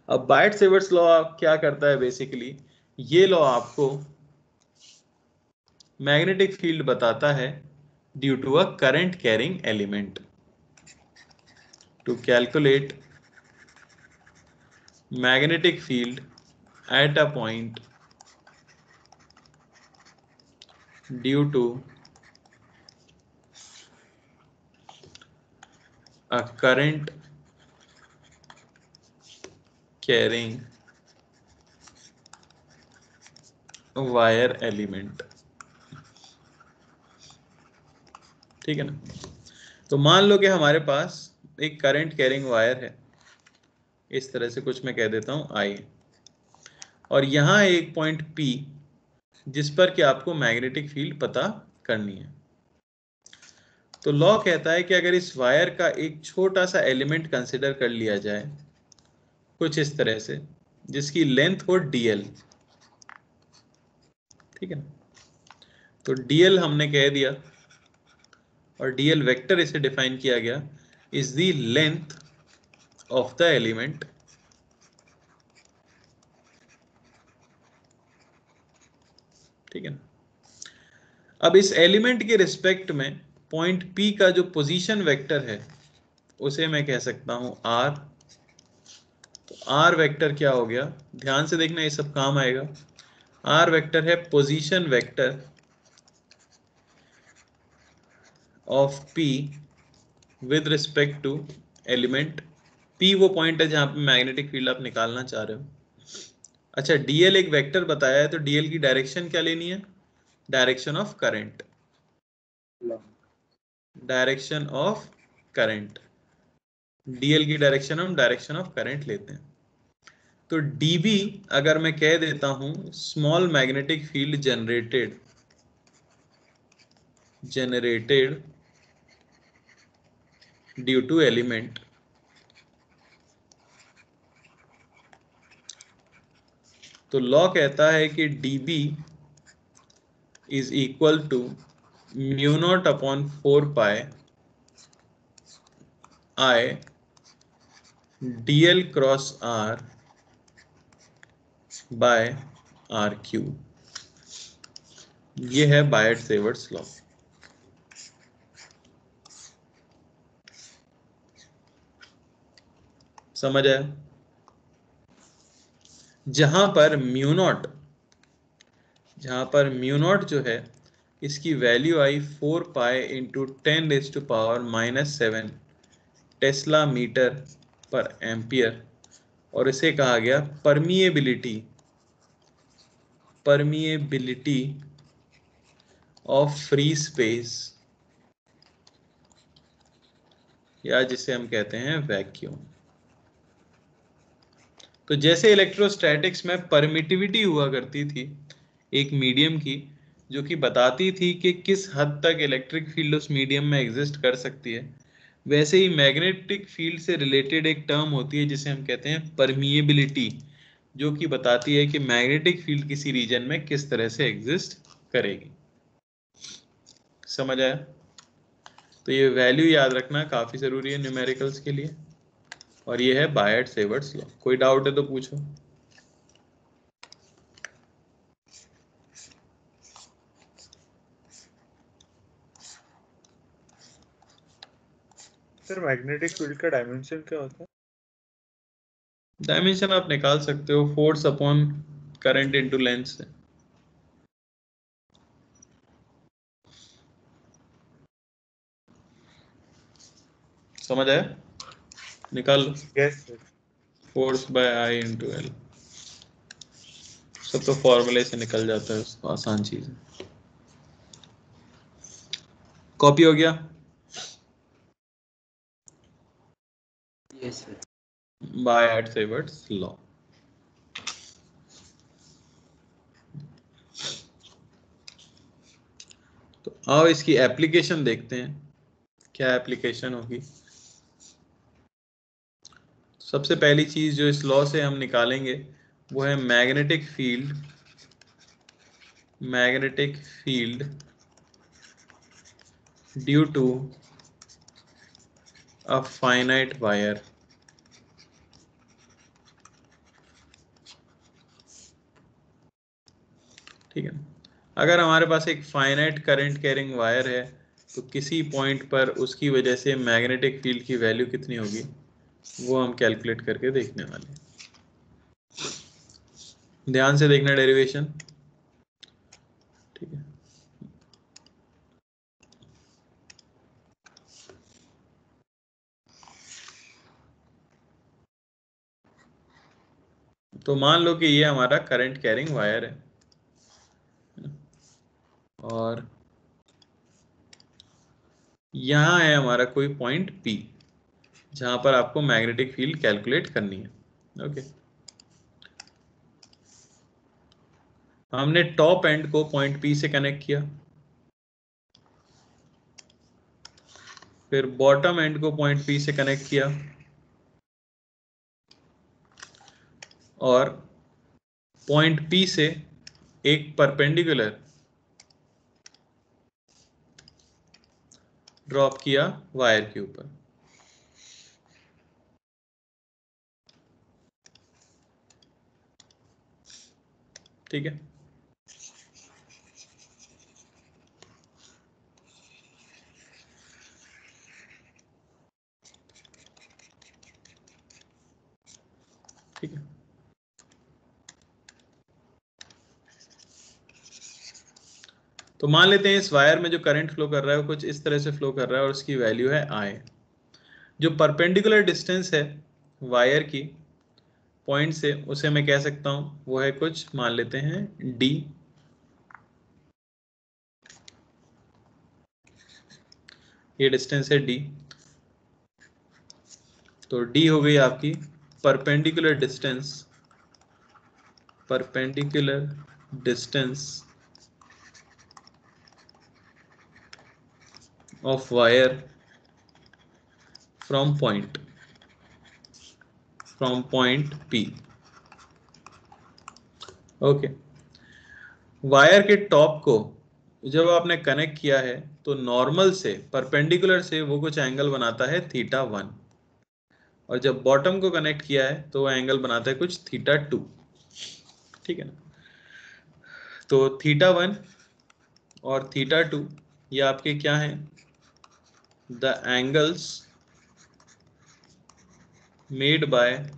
अब बायट-सेवर्ट्स लॉ क्या करता है, बेसिकली ये लॉ आपको मैग्नेटिक फील्ड बताता है due to a current carrying element. To calculate magnetic field at a point due to a current carrying wire element। ठीक है ना? तो मान लो कि हमारे पास एक करंट कैरिंग वायर है, इस तरह से कुछ मैं कह देता हूं I, और यहां एक पॉइंट P जिस पर कि आपको मैग्नेटिक फील्ड पता करनी है। तो लॉ कहता है कि अगर इस वायर का एक छोटा सा एलिमेंट कंसिडर कर लिया जाए कुछ इस तरह से, जिसकी लेंथ हो dl। ठीक है ना? तो dl हमने कह दिया, और dl वेक्टर इसे डिफाइन किया गया, is the length of the element ठीक है ना? अब इस एलिमेंट के रिस्पेक्ट में पॉइंट P का जो पोजीशन वेक्टर है उसे मैं कह सकता हूं R। तो आर वेक्टर क्या हो गया, ध्यान से देखना, ये सब काम आएगा। आर वेक्टर है position vector of P with respect to element. P वो पॉइंट है जहां पे मैग्नेटिक फील्ड आप निकालना चाह रहे हो। अच्छा, डीएल एक वेक्टर बताया है, तो डीएल की डायरेक्शन क्या लेनी है, direction of current, direction of current. DL की डायरेक्शन हम डायरेक्शन ऑफ करंट लेते हैं। तो डीबी अगर मैं कह देता हूं small magnetic field generated due to element, तो लॉ कहता है कि dB is equal to mu not upon 4 pi I dl cross r by r cube. ये है बायट-सेवर्ट्स लॉ। समझ आया? जहां पर म्यू नॉट जो है इसकी वैल्यू आई 4 पाई इंटू 10⁻⁻⁷ टेस्ला मीटर पर एम्पियर, और इसे कहा गया परमिएबिलिटी ऑफ फ्री स्पेस, या जिसे हम कहते हैं वैक्यूम। तो जैसे इलेक्ट्रोस्टैटिक्स में परमिटिविटी हुआ करती थी एक मीडियम की, जो कि बताती थी कि किस हद तक इलेक्ट्रिक फील्ड उस मीडियम में एग्जिस्ट कर सकती है, वैसे ही मैग्नेटिक फील्ड से रिलेटेड एक टर्म होती है जिसे हम कहते हैं परमिएबिलिटी, जो कि बताती है कि मैग्नेटिक फील्ड किसी रीजन में किस तरह से एग्जिस्ट करेगी। समझ आया? तो ये वैल्यू याद रखना काफी जरूरी है न्यूमेरिकल्स के लिए, और ये है बायट-सेवर्ट्स लॉ। कोई डाउट है तो पूछो। सर मैग्नेटिक फील्ड का डायमेंशन क्या होता है? डायमेंशन आप निकाल सकते हो force upon current into length से। समझ आया? निकाल लो। Yes sir. Force by I into L, सब तो फॉर्मूले से निकल जाता है, आसान चीज है। कॉपी हो गया? Yes sir. Biot Savart's law. तो आओ इसकी एप्लीकेशन देखते हैं, क्या एप्लीकेशन होगी। सबसे पहली चीज जो इस लॉ से हम निकालेंगे वो है magnetic field due to a finite wire. ठीक है, अगर हमारे पास एक फाइनाइट करंट कैरिंग वायर है तो किसी पॉइंट पर उसकी वजह से मैग्नेटिक फील्ड की वैल्यू कितनी होगी वो हम कैलकुलेट करके देखने वाले हैं। ध्यान से देखना डेरिवेशन। ठीक है, तो मान लो कि ये हमारा करंट कैरिंग वायर है, और यहाँ है हमारा कोई पॉइंट P जहां पर आपको मैग्नेटिक फील्ड कैलकुलेट करनी है। ओके, हमने टॉप एंड को पॉइंट P से कनेक्ट किया, फिर बॉटम एंड को पॉइंट P से कनेक्ट किया, और पॉइंट P से एक परपेंडिकुलर ड्रॉप किया वायर के ऊपर। ठीक है, तो मान लेते हैं इस वायर में जो करंट फ्लो कर रहा है वो कुछ इस तरह से फ्लो कर रहा है और उसकी वैल्यू है I। जो परपेंडिकुलर डिस्टेंस है वायर की पॉइंट से, उसे मैं कह सकता हूं वो है कुछ, मान लेते हैं D। ये डिस्टेंस है D, तो D हो गई आपकी perpendicular distance of wire from point P। Okay, wire के टॉप को जब आपने कनेक्ट किया है तो नॉर्मल से परपेंडिकुलर से वो कुछ एंगल बनाता है θ1, और जब बॉटम को कनेक्ट किया है तो वो एंगल बनाता है कुछ θ2। ठीक है ना, तो θ1 और θ2 ये आपके क्या हैं, the angles made by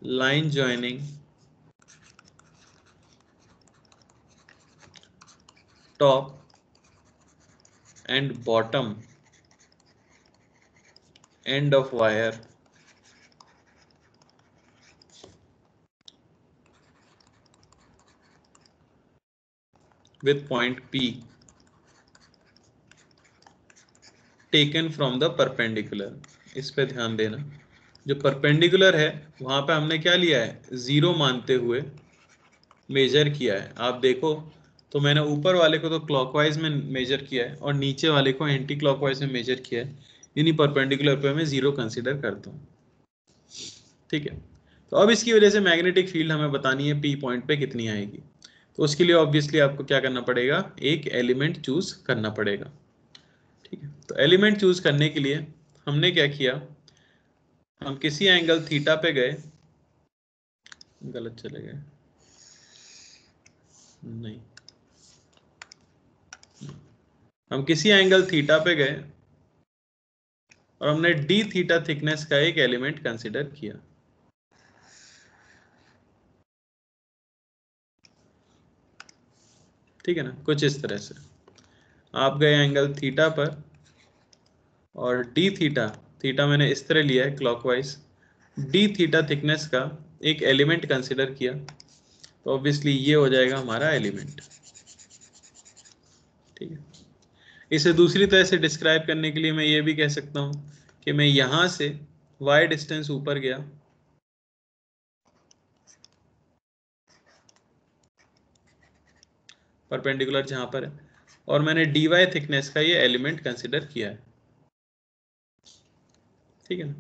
line joining top and bottom end of wire with point P taken from the perpendicular। इस पे ध्यान देना, जो परपेंडिकुलर है वहां पे हमने क्या लिया है, 0 मानते हुए मेजर किया है। आप देखो तो मैंने ऊपर वाले को तो क्लॉकवाइज में मेजर किया है और नीचे वाले को एंटी क्लॉकवाइज में मेजर किया है, इन्हीं परपेंडिकुलर पे मैं 0 कंसीडर करता हूँ। ठीक है, तो अब इसकी वजह से मैग्नेटिक फील्ड हमें बतानी है P पॉइंट पे कितनी आएगी। तो उसके लिए ऑब्वियसली आपको क्या करना पड़ेगा, एक एलिमेंट चूज करना पड़ेगा। ठीक है, तो एलिमेंट चूज करने के लिए हमने क्या किया, हम किसी एंगल थीटा पे गए, गलत चले गए, नहीं, हम किसी एंगल थीटा पे गए और हमने डी थीटा थिकनेस का एक एलिमेंट कंसीडर किया। ठीक है ना, कुछ इस तरह से आप गए एंगल थीटा पर और डी थीटा, थीटा मैंने इस तरह लिया है क्लॉकवाइज, डी थीटा थिकनेस का एक एलिमेंट कंसीडर किया, तो ऑब्वियसली ये हो जाएगा हमारा एलिमेंट। ठीक है, इसे दूसरी तरह से डिस्क्राइब करने के लिए मैं ये भी कह सकता हूं कि मैं यहां से y डिस्टेंस ऊपर गया, परपेंडिकुलर जहां पर है, और मैंने dy थिकनेस का ये एलिमेंट कंसीडर किया है। ठीक है ना,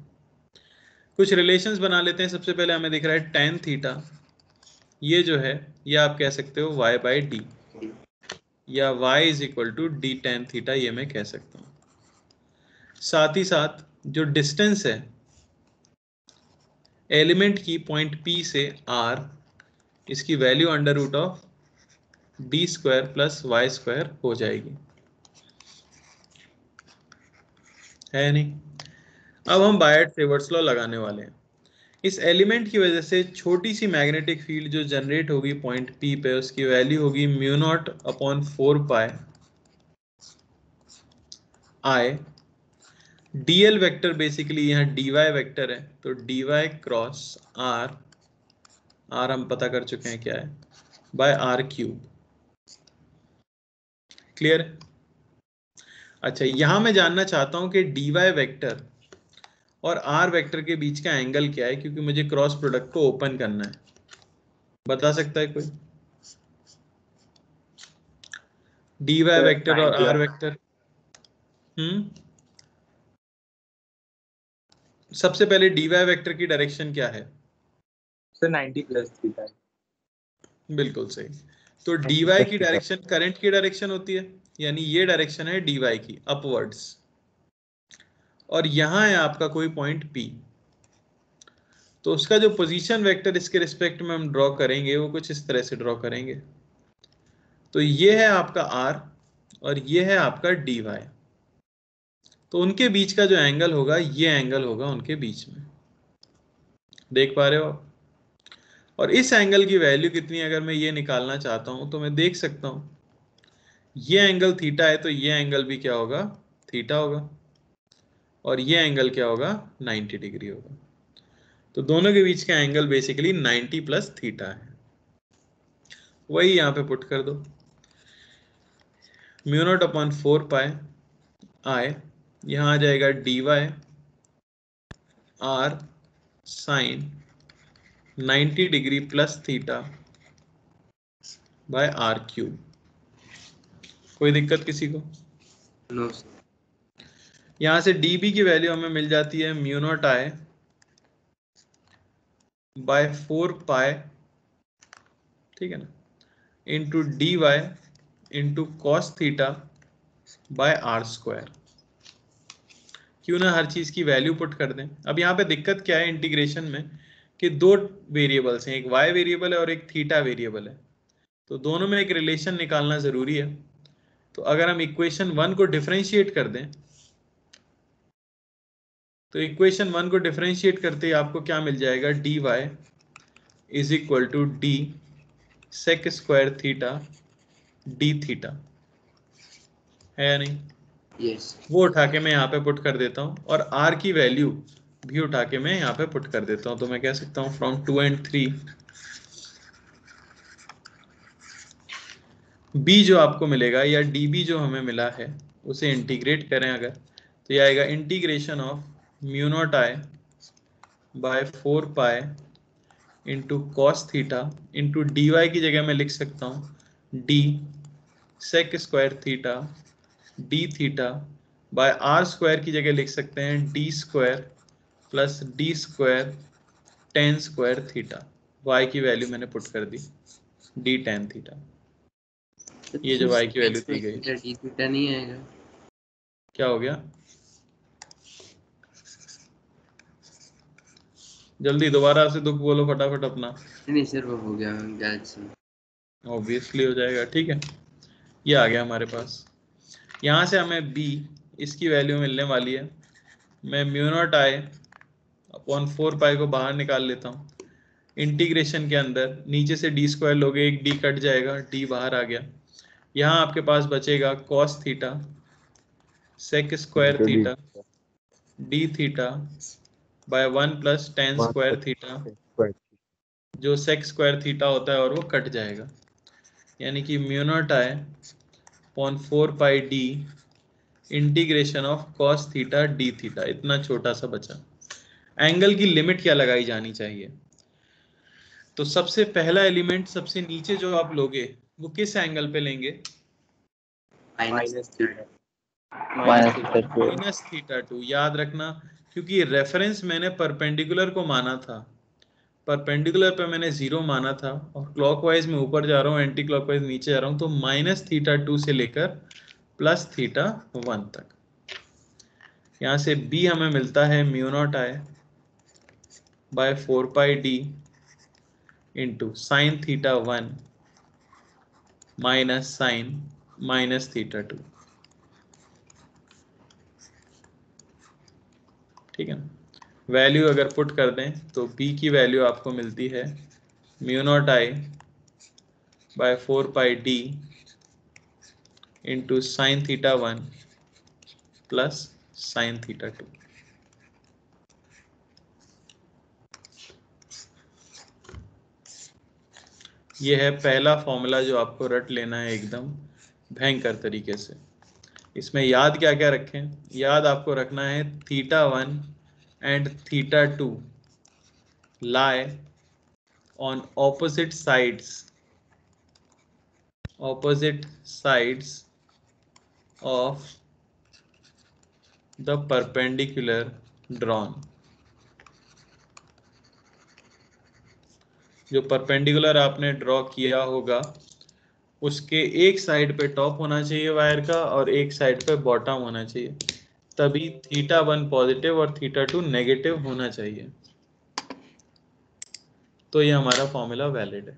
कुछ रिलेशंस बना लेते हैं। सबसे पहले हमें दिख रहा है tan थीटा, ये जो है ये आप कह सकते हो y बाई डी, या y is equal to D tan theta, ये मैं कह सकता हूं। साथ ही साथ जो डिस्टेंस है एलिमेंट की पॉइंट P से R, इसकी value under root of D square plus Y square हो जाएगी, है नहीं। अब हम बायट-सेवर्ट्स लॉ लगाने वाले हैं। इस एलिमेंट की वजह से छोटी सी मैग्नेटिक फील्ड जो जनरेट होगी पॉइंट P पे, उसकी वैल्यू होगी mu not upon 4 pi I। dl vector basically यहाँ dy वेक्टर है, तो dy क्रॉस r, r हम पता कर चुके हैं क्या है, बाय r क्यूब। क्लियर है? अच्छा, यहां मैं जानना चाहता हूं कि dy वेक्टर और r वेक्टर के बीच का एंगल क्या है, क्योंकि मुझे क्रॉस प्रोडक्ट को ओपन करना है। बता सकता है कोई? dy वेक्टर और r वेक्टर, सबसे पहले dy वेक्टर की डायरेक्शन क्या है? Sir 90 plus theta. बिल्कुल सही। तो dy की डायरेक्शन करंट की डायरेक्शन होती है, यानी ये डायरेक्शन है dy की अपवर्ड्स, और यहां है आपका कोई पॉइंट P, तो उसका जो पोजीशन वेक्टर इसके रिस्पेक्ट में हम ड्रॉ करेंगे वो कुछ इस तरह से ड्रॉ करेंगे। तो ये है आपका r और ये है आपका dy, तो उनके बीच का जो एंगल होगा ये एंगल होगा उनके बीच में। देख पा रहे हो आप? और इस एंगल की वैल्यू कितनी अगर मैं ये निकालना चाहता हूं तो मैं देख सकता हूं ये एंगल थीटा है तो ये एंगल भी क्या होगा, थीटा होगा, और ये एंगल क्या होगा, 90 डिग्री होगा। तो दोनों के बीच का एंगल बेसिकली 90 प्लस थीटा है। वही यहां पे पुट कर दो, mu not upon 4 pi I, यहां आ जाएगा dy R sine 90 degree plus theta by R cube. कोई दिक्कत किसी को? No sir. यहां से dB की वैल्यू हमें मिल जाती है mu not I by 4 pi, ठीक है ना, into dy into cos theta by R square. क्यों ना हर चीज की वैल्यू पुट कर दें। अब यहाँ पे दिक्कत क्या है इंटीग्रेशन में कि दो वेरिएबल्स हैं, एक y वेरिएबल है और एक थीटा वेरिएबल है, तो दोनों में एक रिलेशन निकालना जरूरी है। तो अगर हम इक्वेशन 1 को डिफरेंशिएट कर दें तो इक्वेशन 1 को डिफरेंशिएट करते ही आपको क्या मिल जाएगा, dy is equal to D sec square theta D theta, है या नहीं? यस। वो उठा के मैं यहाँ पे पुट कर देता हूँ और r की वैल्यू भी उठा के मैं यहाँ पे पुट कर देता हूँ। तो मैं कह सकता हूँ फ्रॉम 2 and 3 b जो आपको मिलेगा या db जो हमें मिला है उसे इंटीग्रेट करें अगर, तो ये आएगा integration of mu not I by 4 pi into cos theta into D Y की जगह मैं लिख सकता हूँ D sec square theta D theta by R square की जगह लिख सकते हैं D square plus D square tan square theta. Y की वैल्यू मैंने पुट कर दी डी टेन थीटा। ये जो y की वैल्यू दी गई, डी थीटा नहीं आएगा? क्या हो गया? जल्दी दोबारा से दुख बोलो फटाफट अपना। नहीं सर, वो हो गया गलत से। ऑब्वियसली हो जाएगा, ठीक है। ये आ गया हमारे पास। यहाँ से हमें b इसकी वैल्यू मिलने वाली है। मैं म्यू नॉट आई अपॉन 4 पाई को बाहर निकाल लेता हूँ। इंटीग्रेशन के अंदर नीचे से डी स्क्वायर लोगे, एक डी कट जाएगा, डी बाहर आ गया। यहाँ आपके पास बचेगा cos theta sec square theta D theta by 1 plus tan square theta, जो सेक स्क्वायर थीटा होता है और वो कट जाएगा, यानी कि mu not I upon 4 pi D integration of cos theta D theta. इतना छोटा सा बचा। एंगल की लिमिट क्या लगाई जानी चाहिए? तो सबसे पहला एलिमेंट सबसे नीचे जो आप लोगे वो किस एंगल पे लेंगे? Minus theta. Minus theta 2। याद रखना, क्योंकि रेफरेंस मैंने परपेंडिकुलर को माना था, परपेंडिकुलर पे मैंने 0 माना था, और क्लॉकवाइज में ऊपर जा रहा हूँ, एंटी क्लॉकवाइज नीचे जा रहा हूँ, तो माइनस थीटा 2 से लेकर प्लस थीटा 1 तक। यहाँ से b हमें मिलता है mu not I by 4 pi D into sine theta 1 minus sine minus theta 2, ठीक है ना। वैल्यू अगर पुट कर दें तो b की वैल्यू आपको मिलती है mu not I by 4 pi D into sine theta 1 plus sine theta 2। ये है पहला फॉर्मूला जो आपको रट लेना है एकदम भयंकर तरीके से। इसमें याद क्या क्या रखें? याद आपको रखना है theta 1 and theta 2 lie on opposite sides of the perpendicular drawn। जो परपेंडिकुलर आपने ड्रॉ किया होगा उसके एक साइड पे टॉप होना चाहिए वायर का और एक साइड पे बॉटम होना चाहिए, तभी थीटा 1 पॉजिटिव और थीटा 2 नेगेटिव होना चाहिए। तो ये हमारा फॉर्मूला वैलिड है।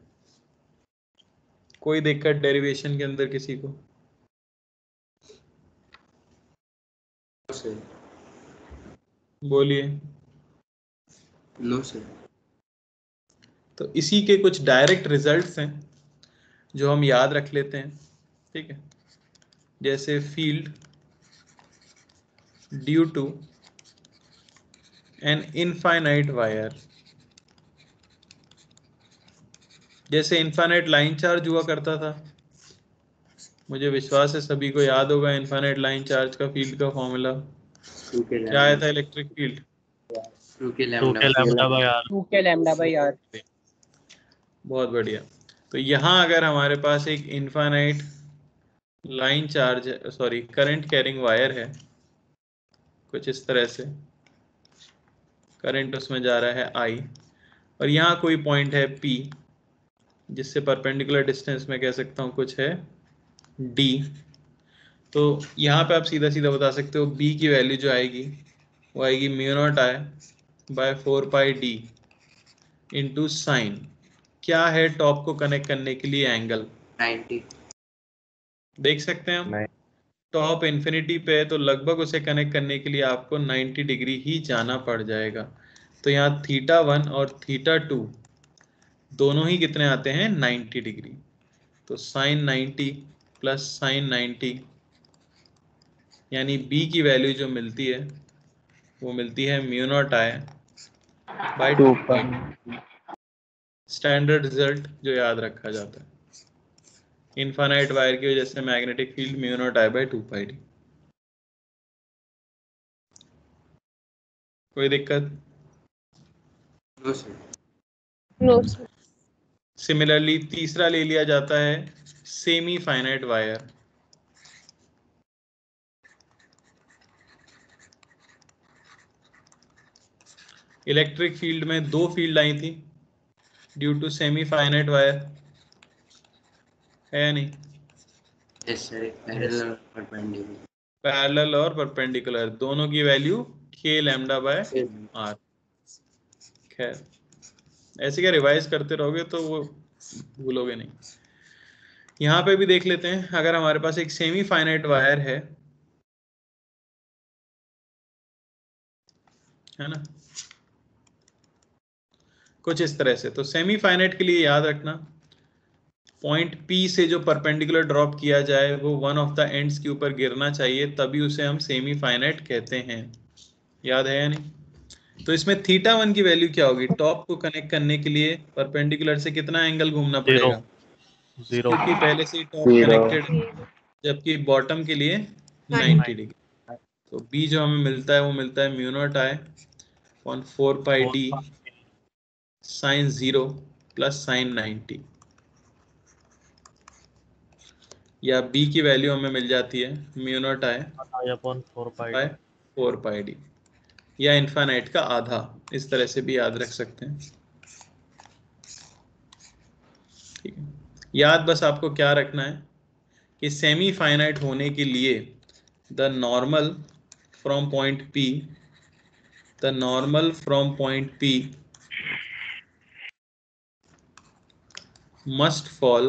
कोई दिक्कत डेरिवेशन के अंदर किसी को? बोलिए। No sir. तो इसी के कुछ डायरेक्ट रिजल्ट्स हैं जो हम याद रख लेते हैं, ठीक है। जैसे field due to an infinite wire, जैसे इनफाइनाइट लाइन चार्ज हुआ करता था, मुझे विश्वास है सभी को याद होगा इनफाइनाइट लाइन चार्ज का फील्ड का फॉर्मूला क्या आया था, electric field 2k lambda by R. बहुत बढ़िया। तो यहाँ अगर हमारे पास एक infinite line charge, sorry current carrying wire है, कुछ इस तरह से करंट उसमें जा रहा है I, और यहाँ कोई पॉइंट है P जिससे परपेंडिकुलर डिस्टेंस में कह सकता हूँ कुछ है D, तो यहाँ पे आप सीधा सीधा बता सकते हो B की वैल्यू जो आएगी वो आएगी mu not I by 4 pi D into sine, क्या है टॉप को कनेक्ट करने के लिए एंगल 90, देख सकते हैं हम, टॉप इन्फिनिटी पे है तो लगभग उसे कनेक्ट करने के लिए आपको 90 डिग्री ही जाना पड़ जाएगा। तो यहाँ θ1 और θ2 दोनों ही कितने आते हैं 90 डिग्री, तो साइन 90 प्लस साइन 90, यानी B की वैल्यू जो मिलती है वो मिलती है mu not I by 2 pi, standard result जो याद रखा जाता है। इनफाइनाइट वायर की वजह से magnetic field mu not I by 2 pi D। कोई दिक्कत? No sir. No sir. Similarly तीसरा ले लिया जाता है semi finite wire, electric field में दो फील्ड आई थी due to semi finite wire, है या नहीं? यस सर, पैरेलल और परपेंडिकुलर। पैरेलल और परपेंडिकुलर दोनों की value k lambda by r। खैर ऐसे क्या रिवाइज करते रहोगे तो वो भूलोगे नहीं। यहाँ पे भी देख लेते हैं, अगर हमारे पास एक सेमी फाइनाइट वायर है ना, कुछ इस तरह से, तो सेमी फाइनाइट के लिए याद रखना पॉइंट P से जो परपेंडिकुलर ड्रॉप किया जाए वो वन ऑफ द एंड्स के ऊपर गिरना चाहिए, तभी उसे हम सेमी फाइनाइट कहते हैं। याद है या नहीं? तो इसमें θ1 की वैल्यू क्या होगी, टॉप को कनेक्ट करने के लिए परपेंडिकुलर से कितना एंगल घूमना पड़ेगा? 0, क्योंकि पहले से ही टॉप कनेक्टेड है, जबकि बॉटम के लिए 90 डिग्री। तो B जो हमें मिलता है वो मिलता है mu not I upon 4 pi D sine 0 plus sine 90, या B की वैल्यू हमें मिल जाती है mu not I upon 4 pi D, या इनफाइनाइट का आधा, इस तरह से भी याद रख सकते हैं। ठीक है, याद बस आपको क्या रखना है कि सेमी फाइनाइट होने के लिए the normal from point P, the normal from point P must fall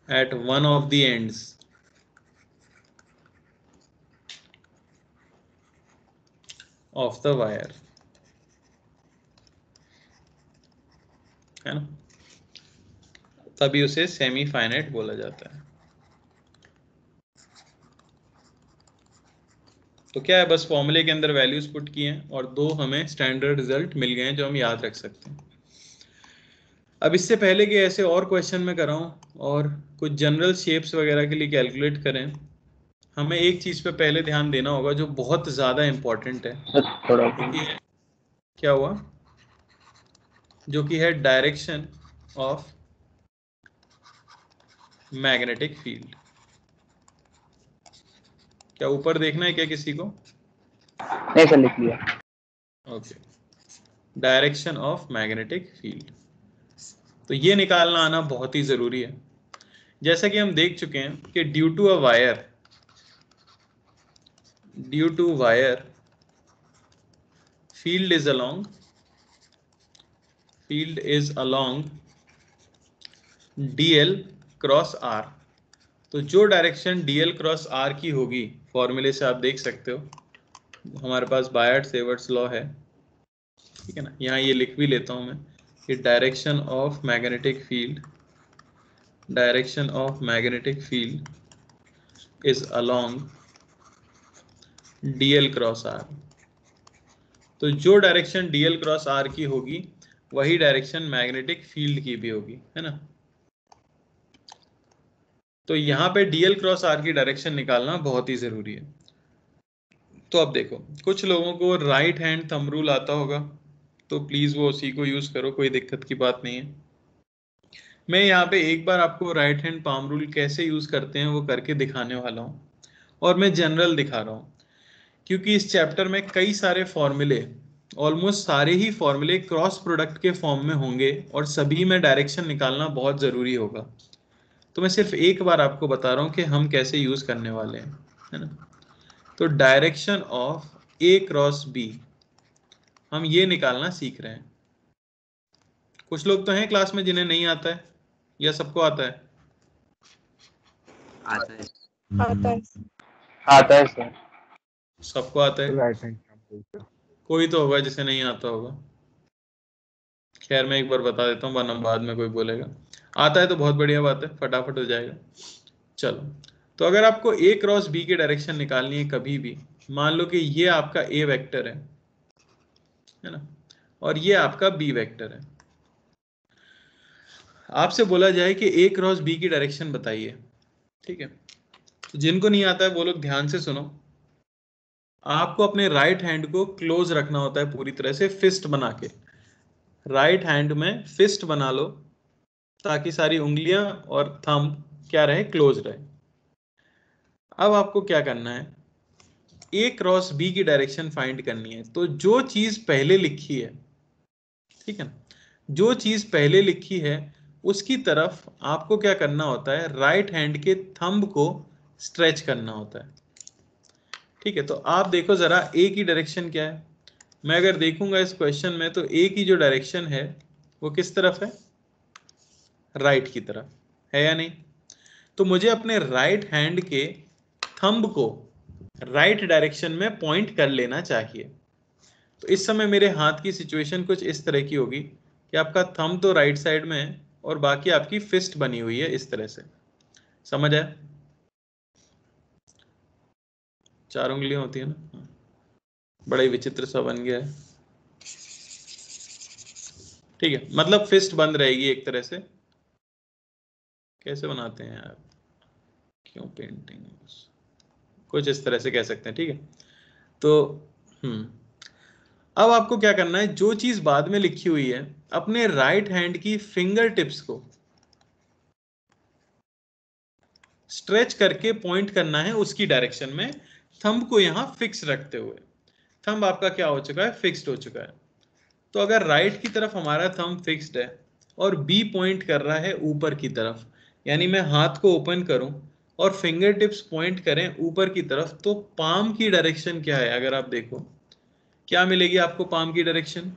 at one of the ends of the wire, है ना, तभी उसे सेमी फाइनाइट बोला जाता है। तो क्या है, बस फॉर्मूले के अंदर वैल्यूज पुट किए हैं और दो हमें स्टैंडर्ड रिजल्ट मिल गए हैं जो हम याद रख सकते हैं। अब इससे पहले कि ऐसे और क्वेश्चन में कराऊं और कुछ जनरल शेप्स वगैरह के लिए कैलकुलेट करें, हमें एक चीज पे पहले ध्यान देना होगा जो बहुत ज्यादा इंपॉर्टेंट है, क्या हुआ, जो कि है डायरेक्शन ऑफ मैग्नेटिक फील्ड। क्या ऊपर देखना है क्या किसी को? नहीं सर, लिख लिया। Okay, direction of magnetic field, तो ये निकालना आना बहुत ही जरूरी है। जैसा कि हम देख चुके हैं कि due to wire field is along DL cross R। तो जो डायरेक्शन DL क्रॉस R की होगी, फॉर्मूले से आप देख सकते हो, हमारे पास बायर्ट सेवर्ट्स लॉ है, ठीक है ना, यहाँ ये लिख भी लेता हूं मैं कि direction of magnetic field is along dl cross r। तो जो डायरेक्शन dl क्रॉस r की होगी वही डायरेक्शन मैग्नेटिक फील्ड की भी होगी, है ना। तो यहाँ पे dl क्रॉस r की डायरेक्शन निकालना बहुत ही जरूरी है। तो अब देखो, कुछ लोगों को राइट हैंड थंब रूल आता होगा, तो प्लीज वो उसी को यूज करो, कोई दिक्कत की बात नहीं है। मैं यहाँ पे एक बार आपको राइट हैंड पाम रूल कैसे यूज करते हैं वो करके दिखाने वाला हूँ, और मैं जनरल दिखा रहा हूँ क्योंकि इस चैप्टर में कई सारे फॉर्मूले, ऑलमोस्ट सारे ही फॉर्मूले क्रॉस प्रोडक्ट के फॉर्म में होंगे और सभी में डायरेक्शन निकालना बहुत जरूरी होगा। तो मैं सिर्फ एक बार आपको बता रहा हूँ कि हम कैसे यूज करने वाले हैं, है ना। तो direction of A cross B हम ये निकालना सीख रहे हैं। कुछ लोग तो हैं क्लास में जिन्हें नहीं आता है, या सबको आता है? आता है। आता है सर। सबको आता है? राइट हैंड कोई तो होगा जिसे नहीं आता होगा। खैर मैं एक बार बता देता हूँ, वरना बाद में कोई बोलेगा। आता है तो बहुत बढ़िया बात है, फटाफट हो जाएगा। चलो, तो अगर आपको ए क्रॉस बी की डायरेक्शन निकालनी है कभी भी, मान लो कि ये आपका ए वेक्टर है ना, और ये आपका बी वेक्टर है। आपसे बोला जाए कि ए क्रॉस बी की डायरेक्शन बताइए, ठीक है। तो जिनको नहीं आता है वो लोग ध्यान से सुनो। आपको अपने राइट हैंड को क्लोज रखना होता है पूरी तरह से, फिस्ट बना के। राइट हैंड में फिस्ट बना लो ताकि सारी उंगलियां और थंब क्या रहे, क्लोज रहे। अब आपको क्या करना है, ए क्रॉस बी की डायरेक्शन फाइंड करनी है। तो जो चीज पहले लिखी है, ठीक है ना, जो चीज पहले लिखी है उसकी तरफ आपको क्या करना होता है, राइट हैंड के थंब को स्ट्रेच करना होता है, ठीक है। तो आप देखो जरा ए की डायरेक्शन क्या है। मैं अगर देखूंगा इस क्वेश्चन में तो ए की जो डायरेक्शन है वो किस तरफ है, राइट की तरफ है या नहीं। तो मुझे अपने राइट हैंड के थंब को राइट डायरेक्शन में पॉइंट कर लेना चाहिए। तो इस समय मेरे हाथ की सिचुएशन कुछ इस तरह की होगी कि आपका थंब तो राइट साइड में है और बाकी आपकी फिस्ट बनी हुई है इस तरह से, समझ आया? 4 उंगलियां होती है ना, बड़ा ही विचित्र सा बन गया है, ठीक है। मतलब फिस्ट बंद रहेगी एक तरह से। कैसे बनाते हैं यार, क्यों पेंटिंग, कुछ इस तरह से कह सकते हैं, ठीक है। तो अब आपको क्या करना है, जो चीज बाद में लिखी हुई है अपने राइट हैंड की फिंगर टिप्स को स्ट्रेच करके पॉइंट करना है उसकी डायरेक्शन में, थंब को यहां फिक्स रखते हुए। थंब आपका क्या हो चुका है, फिक्स्ड हो चुका है। तो अगर राइट की तरफ हमारा थंब फिक्स्ड है और बी पॉइंट कर रहा है ऊपर की तरफ, यानी मैं हाथ को ओपन करूं और फिंगर टिप्स पॉइंट करें ऊपर की तरफ, तो पाम की डायरेक्शन क्या है, अगर आप देखो क्या मिलेगी आपको पाम की डायरेक्शन,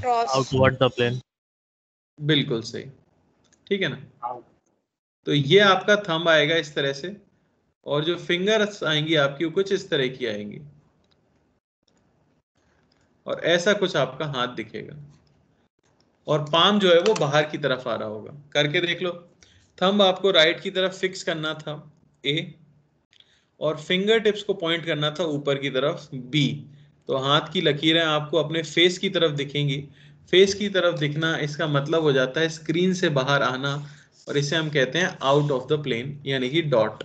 आउटवर्ड द प्लेन। बिल्कुल सही, ठीक है ना। तो ये आपका थंब आएगा इस तरह से, और जो फिंगर्स आएंगी आपकी वो कुछ इस तरह की आएंगी, और ऐसा कुछ आपका हाथ दिखेगा, और पाम जो है वो बाहर की तरफ आ रहा होगा। करके देख लो, थंब आपको राइट की तरफ फिक्स करना था ए, और फिंगर टिप्स को पॉइंट करना था ऊपर की तरफ बी। तो हाथ की लकीरें आपको अपने फेस की तरफ दिखेंगी। फेस की तरफ दिखना इसका मतलब हो जाता है स्क्रीन से बाहर आना, और इसे हम कहते हैं आउट ऑफ द प्लेन, यानी कि डॉट।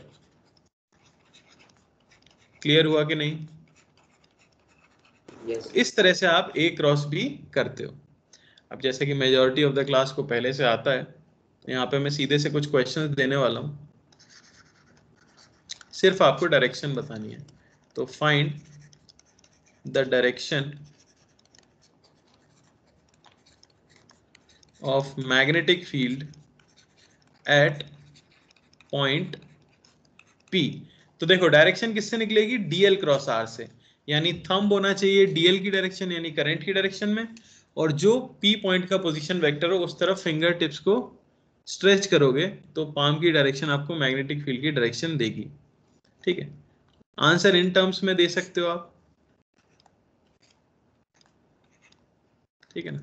क्लियर हुआ कि नहीं? यस। इस तरह से आप ए क्रॉस बी करते हो। अब जैसे कि मेजॉरिटी ऑफ द क्लास को पहले से आता है, यहाँ पे मैं सीधे से कुछ क्वेश्चंस देने वाला हूँ, सिर्फ आपको डायरेक्शन बतानी है। तो find the direction of magnetic field at point P। तो देखो डायरेक्शन किससे निकलेगी, dl क्रॉस r से, यानी थंब होना चाहिए dl की डायरेक्शन यानी करंट की डायरेक्शन में, और जो P पॉइंट का पोजीशन वेक्टर हो उस तरफ फिंगर टिप्स को स्ट्रेच करोगे तो पाम की डायरेक्शन आपको मैग्नेटिक फील्ड की डायरेक्शन देगी, ठीक है। आंसर इन टर्म्स में दे सकते हो आप। ठीक है ना।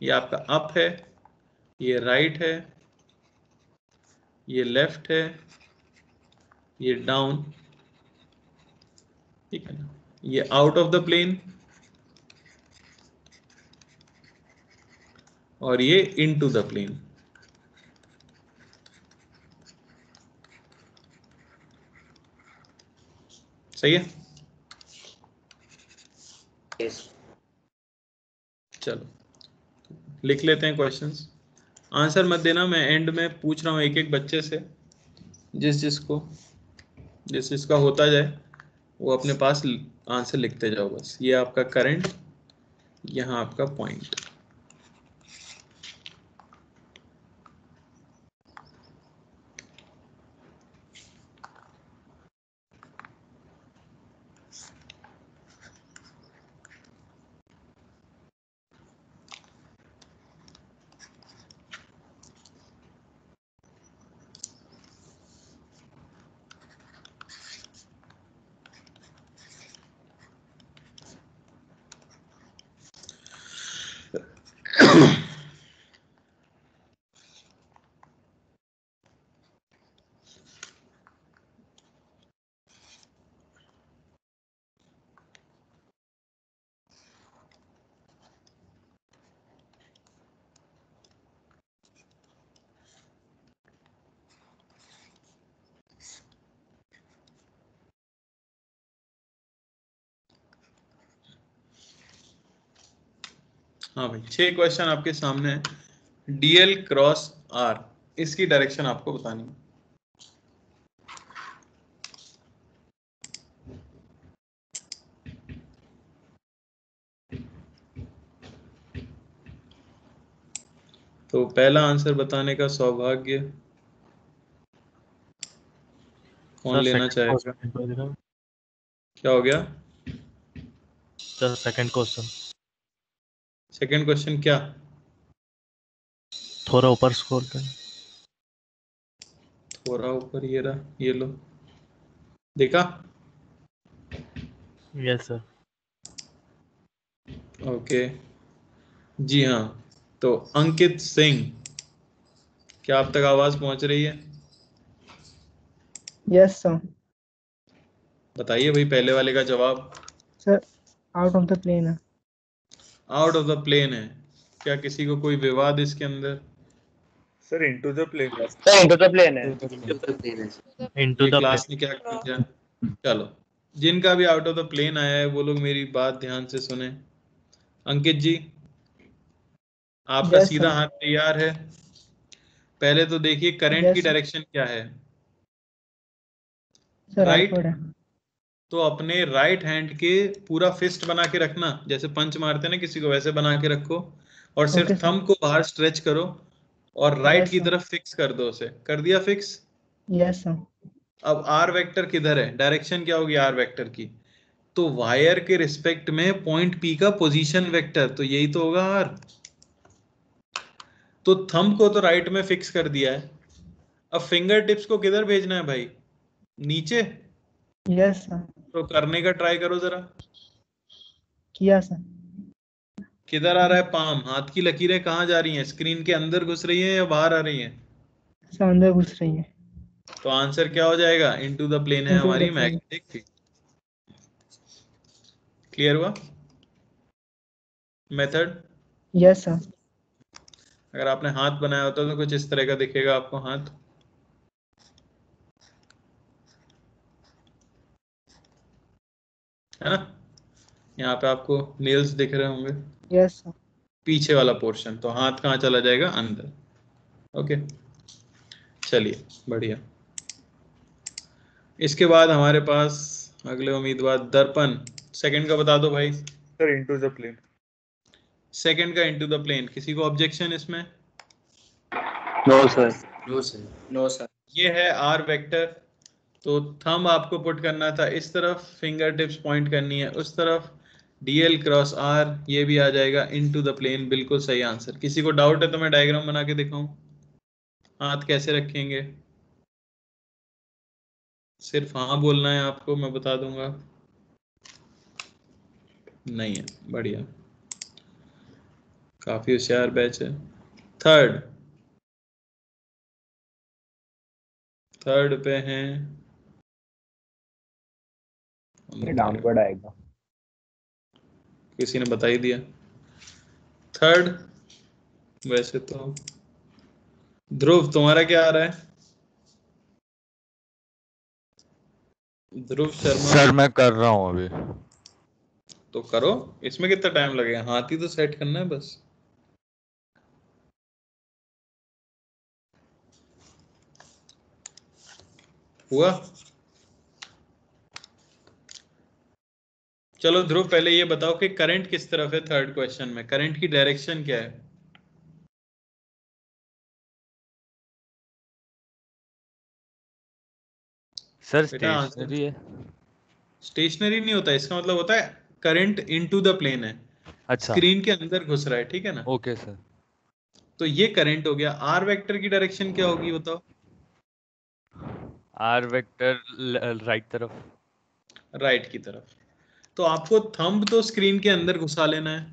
ये आपका अप है, ये राइट है, ये लेफ्ट है, ये डाउन, ठीक है ना। ये आउट ऑफ द प्लेन और ये इनटू द प्लेन। सही है। Yes. चलो लिख लेते हैं क्वेश्चंस। आंसर मत देना, मैं एंड में पूछ रहा हूँ एक एक बच्चे से, जिस जिसका होता जाए वो अपने पास आंसर लिखते जाओ बस। ये आपका करंट, यहाँ आपका पॉइंट। हाँ भाई, 6 क्वेश्चन आपके सामने है। डीएल क्रॉस आर, इसकी डायरेक्शन आपको बतानी है। तो पहला आंसर बताने का सौभाग्य कौन Sir, लेना second चाहेगा? question. क्या हो गया? The second question. Second question क्या? थोड़ा ऊपर स्क्रॉल करें. थोड़ा ऊपर, ये रहा, ये लो, देखा? Yes, sir. ओके जी हाँ। तो अंकित सिंह, क्या आप तक आवाज पहुंच रही है? Yes sir. बताइए भाई पहले वाले का जवाब। Sir out of the plane है। आउट ऑफ द प्लेन है। क्या किसी को कोई विवाद इसके अंदर? Sir into the plane. Into the plane है। तो प्लेन है sir. Into ये the क्लास plane. ने क्या किया? चलो, जिनका भी आउट ऑफ द प्लेन आया है वो लोग मेरी बात ध्यान से सुने। अंकित जी, आपका यस सीधा सर। हाथ तैयार है? पहले तो देखिए करंट की यस डायरेक्शन क्या है? Sir, right. राइटवर्ड है। तो अपने राइट हैंड के पूरा फिस्ट बना के रखना, जैसे पंच मारते हैं ना किसी को, वैसे बना के रखो और ओके सिर्फ सर। थंब को बाहर स्ट्रेच करो और राइट यस की सर। तरफ फिक्स कर दो उसे। कर दिया फिक्स? Yes sir. अब आर वेक्टर किधर है? डायरेक्शन क्या होगी आर वेक्टर की? तो वायर के रिस्पेक्ट में पॉइंट पी का पोजीशन वेक्टर, तो यही तो होगा आर। तो थंब को तो राइट में फिक्स कर दिया है, अब फिंगर टिप्स को किधर भेजना है भाई? नीचे। Yes sir. तो करने का ट्राई करो जरा। किया सर। किधर आ रहा है पाम? हाथ की लकीरें कहाँ जा रही हैं? स्क्रीन के अंदर घुस रही हैं या बाहर आ रही हैं? सर अंदर घुस रही है। तो आंसर क्या हो जाएगा? इनटू द प्लेन है इनटू हमारी the plane. Magnetic field. Clear हुआ मेथड? Yes sir. अगर आपने हाथ बनाया होता तो कुछ इस तरह का दिखेगा आपको हाथ, है ना? यहाँ पे आपको नेल्स दिख रहे होंगे, यस सर। पीछे वाला पोर्शन, तो हाथ कहाँ चला जाएगा? अंदर। ओके चलिए बढ़िया। इसके बाद हमारे पास अगले उम्मीदवार दर्पण, सेकंड का बता दो भाई। Sir into the plane. Second का इनटू द प्लेन, किसी को ऑब्जेक्शन इसमें? No sir. No sir. No sir. ये है आर वेक्टर, तो थंब आपको पुट करना था इस तरफ, फिंगर टिप्स पॉइंट करनी है उस तरफ। डीएल क्रॉस आर ये भी आ जाएगा इनटू द प्लेन, बिल्कुल सही आंसर। किसी को डाउट है तो मैं डायग्राम बना के दिखाऊं? हाथ कैसे रखेंगे? सिर्फ हाँ बोलना है आपको, मैं बता दूंगा। नहीं है, बढ़िया। काफी होशियार बैच है। थर्ड पे हैं डाउनवर्ड आएगा। किसी ने बता ही दिया। थर्ड वैसे तो ध्रुव तुम्हारा क्या आ रहा है? ध्रुव शर्मा। सर मैं कर रहा हूँ अभी। तो करो, इसमें कितना टाइम लगेगा? हाथ ही तो सेट करना है बस। हुआ? चलो ध्रुव पहले ये बताओ कि करंट किस तरफ है। थर्ड क्वेश्चन में करंट की डायरेक्शन क्या है? सर बेटा आंसर स्टेशनरी है। स्टेशनरी नहीं होता, इसका मतलब होता है करंट इनटू द प्लेन है, अच्छा स्क्रीन के अंदर घुस रहा है, ठीक है ना? Okay sir. तो ये करंट हो गया। आर वेक्टर की डायरेक्शन क्या होगी बताओ? आर वेक्टर राइट तरफ। राइट की तरफ। तो आपको थंब तो स्क्रीन के अंदर घुसा लेना है,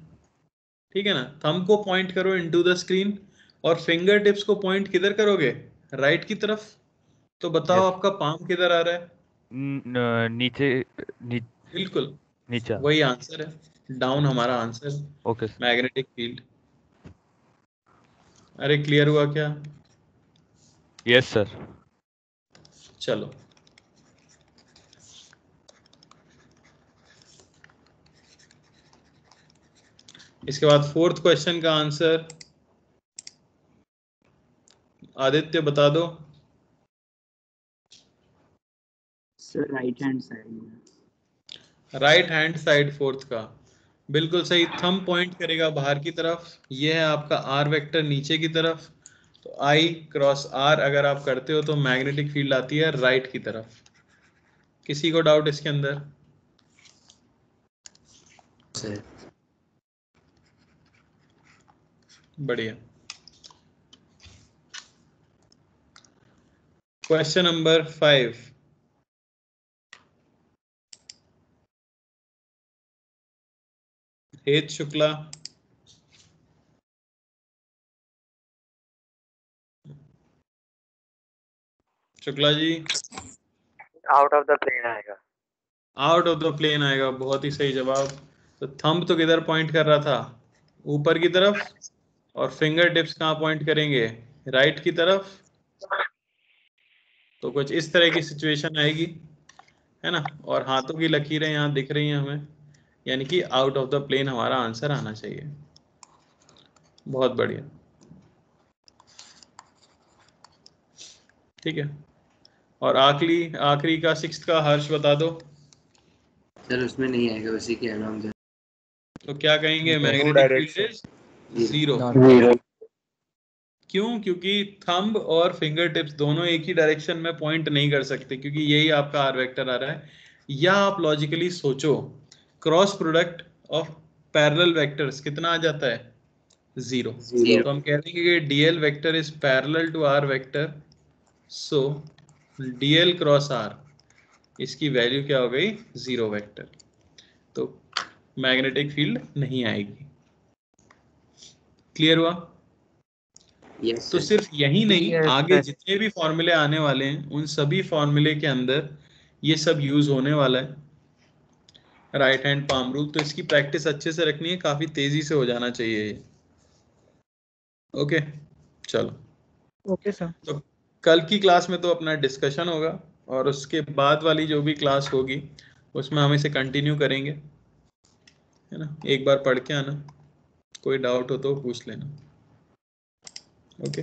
ठीक है ना? थंब को पॉइंट करो इनटू द स्क्रीन और फिंगर टिप्स को पॉइंट किधर करोगे? राइट की तरफ। तो बताओ यस। आपका पाम किधर आ रहा है? नीचे बिल्कुल नीचे। वही आंसर है, डाउन हमारा आंसर है। Okay sir. Magnetic field. अरे क्लियर हुआ क्या? Yes sir. चलो इसके बाद फोर्थ क्वेश्चन का आंसर आदित्य बता दो। Sir right hand side. Right hand side fourth का बिल्कुल सही। थंब पॉइंट करेगा बाहर की तरफ, ये है आपका आर वेक्टर नीचे की तरफ। तो आई क्रॉस आर अगर आप करते हो तो मैग्नेटिक फील्ड आती है राइट की तरफ। किसी को डाउट इसके अंदर? सर बढ़िया। Question number 5। हेत Shukla. Shukla ji. Out of the plane आएगा। आउट ऑफ द प्लेन आएगा, बहुत ही सही जवाब। तो थंब तो किधर पॉइंट कर रहा था? ऊपर की तरफ। और फिंगर टिप्स कहाँ पॉइंट करेंगे? राइट की तरफ। तो कुछ इस तरह की सिचुएशन आएगी, है ना? और हाथों की लकीरें यहाँ दिख रही हैं हमें, यानी कि आउट ऑफ द प्लेन हमारा आंसर आना चाहिए। बहुत बढ़िया, ठीक है। और आखिरी आखिरी का सिक्स्थ का हर्ष बता दो। सर उसमें नहीं आएगा, उसी के अलावा सर। तो क्या कहेंगे? No magnetic field direction. Is zero. क्यों? क्योंकि थंब और फिंगर टिप्स दोनों एक ही डायरेक्शन में पॉइंट नहीं कर सकते, क्योंकि यही आपका आर वेक्टर आ रहा है। या आप लॉजिकली सोचो, cross product of parallel vectors कितना आ जाता है? जीरो। तो हम कह देंगे कि DL vector is parallel to R vector, so DL cross R इसकी वैल्यू क्या हो गई? Zero vector. तो मैग्नेटिक फील्ड नहीं आएगी। क्लियर हुआ? यस तो सर। सिर्फ यही नहीं, Yes, आगे sir. जितने भी फॉर्मूले आने वाले हैं उन सभी फॉर्मूले के अंदर ये सब यूज होने वाला है, राइट हैंड पाम रूल। तो इसकी प्रैक्टिस अच्छे से रखनी है, काफी तेजी से हो जाना चाहिए ये। ओके चलो। Okay, sir. तो कल की क्लास में तो अपना डिस्कशन होगा, और उसके बाद वाली जो भी क्लास होगी उसमें हम इसे कंटिन्यू करेंगे, है ना? एक बार पढ़ के आना, कोई डाउट हो तो पूछ लेना। ओके।